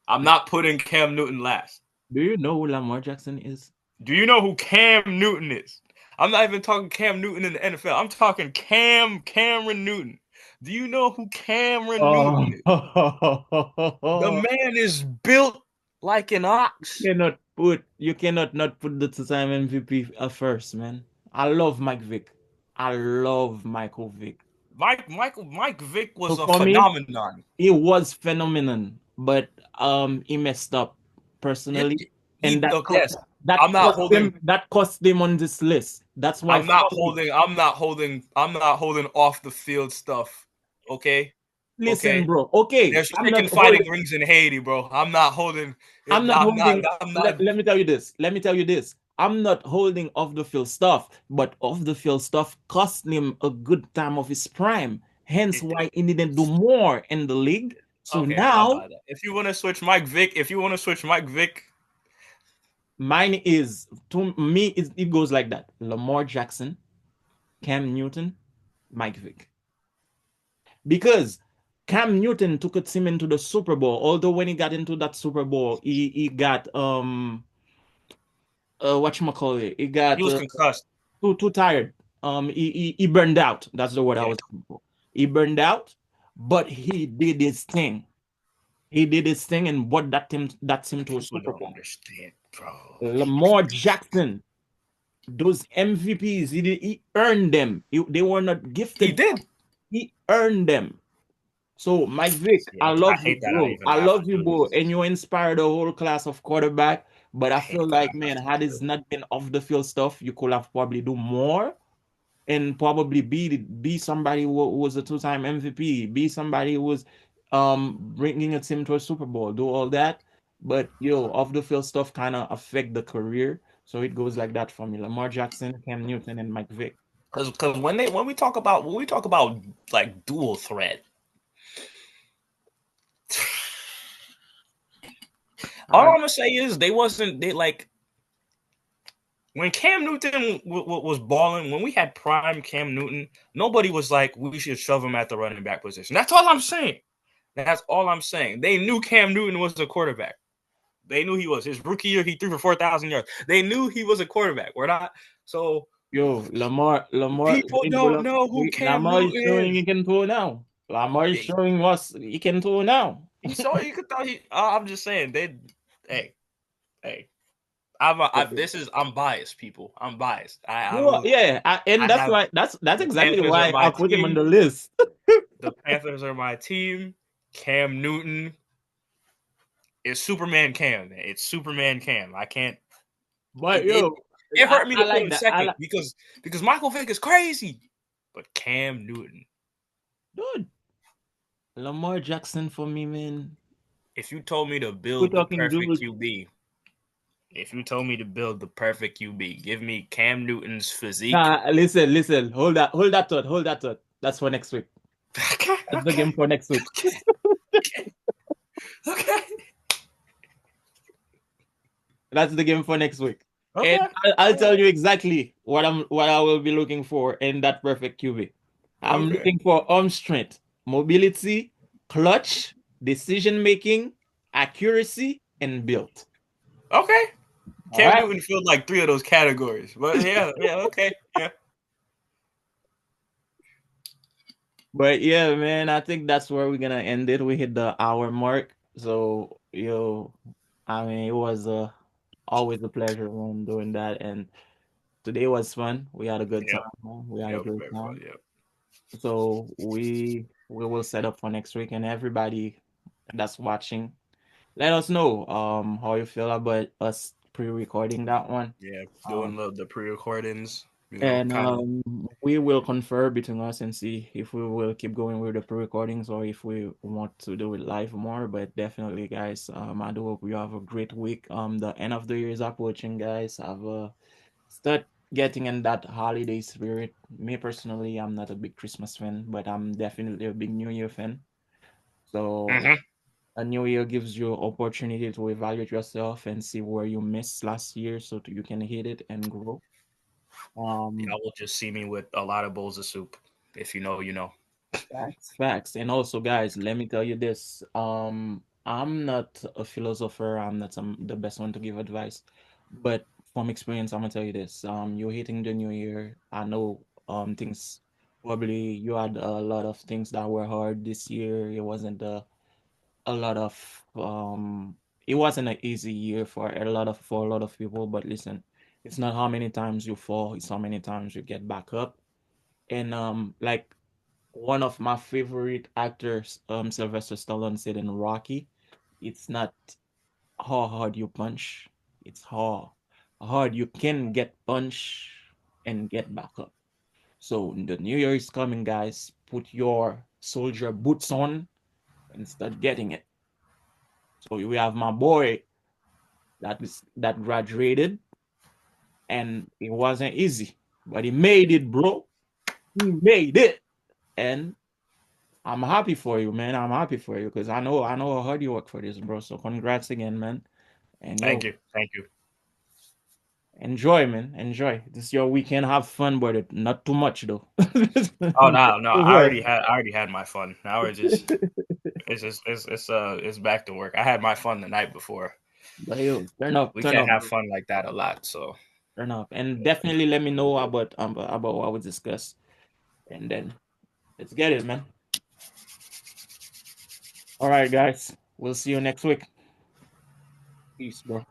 I'm not putting Cam Newton last. Do you know who Lamar Jackson is? Do you know who Cam Newton is? I'm not even talking Cam Newton in the NFL. I'm talking Cameron Newton. Do you know who Cameron Newton is? The Oh, man is built like an ox. you cannot not put the two-time MVP first, man. I love Mike Vick. I love Michael Vick. Mike Vick So was a for me, phenomenon. he was phenomenal, but he messed up It, personally, he and look, yes. I'm not holding. that cost them on this list. That's why I'm not for me, holding. I'm not holding. I'm not holding off the field stuff. Okay, listen, okay. bro. Okay, There's chicken fighting rings in Haiti, bro. I'm not holding. I'm not I'm not. holding. I'm not. Let me tell you this. Let me tell you this. I'm not holding off the field stuff, but off the field stuff cost him a good time of his prime. Hence It, why he didn't do more in the league. So okay, I'll now buy that. If you want to switch Mike Vick, if you want to switch Mike Vick, mine is to me it goes like that. Lamar Jackson, Cam Newton, Mike Vick. Because Cam Newton took a team into the Super Bowl. Although when he got into that Super Bowl, he got whatchamacallit, he he got was concussed. too tired. He burned out. That's the word I Yeah, was looking for. He burned out, but he did his thing. He did his thing and brought that team to a people Super don't Bowl. understand, bro. Lamar Jackson, those MVPs, he earned them. They were not He gifted. did. He earned them. So, Mike Vick, See, I I love you, hate that I bro. even I have to love you, do bro. And this. you inspired a whole class of quarterback. But I I hate feel that I like, have man, to had do it this. not been off the field stuff, you could have probably do more and probably be somebody who was a two-time MVP, be somebody who was bringing a team to a Super Bowl, do all that. But off the field stuff kind of affect the career. So it goes like that for me. Lamar Jackson, Cam Newton, and Mike Vick. Because when we talk about like dual threat, all I I'm gonna say is they like when Cam Newton was balling, when we had prime Cam Newton, nobody was like, we should shove him at the running back position. That's all I'm saying. That's all I'm saying. They knew Cam Newton was a quarterback. They knew he was. His rookie year, he threw for 4,000 yards. They knew he was a quarterback. We're not. So Lamar, people don't know who Cam Lamar is Newton showing he is. can throw now. Lamar is He, showing us he can throw now. he saw you could thought he. I'm just saying they. Hey, hey. I'm biased, people. I'm biased. I will. Yeah, and I that's have why that's the exactly Panthers are why my I put him on team. the list. The Panthers are my team. Cam Newton is Superman Cam. It's Superman Cam. I can't. But It yo, it hurt me I to put like him that. I second like because Michael Vick is crazy. but Cam Newton. Dude, Lamar Jackson for me, man. If you told me to We're build the talking perfect dude. QB, if you told me to build the perfect QB, give me Cam Newton's physique. Nah, listen. Hold that thought. That's for next week. Okay, That's the okay, game for next week. okay, okay, okay, That's the game for next week. And okay. I'll All tell right. you exactly what I will be looking for in that perfect QB. I'm Okay. looking for arm strength, mobility, clutch, decision making, accuracy, and build. Okay. All Cam right. Newton filled like three of those categories. But yeah, yeah, okay. Yeah. But yeah, man, I think that's where we're gonna end it. We hit the hour mark. So, I mean, it was always a pleasure when doing that. And today was fun. We had a good Yep. time, man. We had a Yep. great Very fun. time. Yep. So we will set up for next week, and everybody that's watching, let us know how you feel about us pre-recording that one. Yeah. Doing Um the pre-recordings, and kind of. we will confer between us and see if we will keep going with the pre-recordings or if we want to do it live more. But definitely, guys, I do hope you have a great week. The end of the year is approaching, guys. Have a start getting in that holiday spirit. Me personally, I'm not a big Christmas fan, but I'm definitely a big New Year fan. So Hmm. a new year gives you opportunity to evaluate yourself and see where you missed last year so you can hit it and grow. Um, Y'all will just see me with a lot of bowls of soup. If you know, you know. facts. And also, guys, let me tell you this. I'm not a philosopher. I'm not the best one to give advice, but from experience, I'm gonna tell you this. You're hitting the new year. I know, things probably you had a lot of things that were hard this year. It wasn't a lot of it wasn't an easy year for a lot of people. But listen, it's not how many times you fall, it's how many times you get back up. And like one of my favorite actors, Sylvester Stallone, said in Rocky, it's not how hard you punch, it's how hard you can get punched and get back up. So the new year is coming, guys. Put your soldier boots on and start getting it. So we have my boy that graduated, and it wasn't easy, but he made it, bro. He made it, and I'm happy for you, man. I'm happy for you because I know how hard you work for this, bro. So congrats again, man. And Thank you. Thank you. enjoy, man. Enjoy. This is your weekend. Have fun, but not too much though. Oh Not no, no. too much. I already had my fun. Now it's back to work. I had my fun the night before. But yo, We turn can't up, have bro. fun like that a lot. So Turn up, and definitely let me know about what we discussed, and then let's get it, man. All right, guys. We'll see you next week. Peace, bro.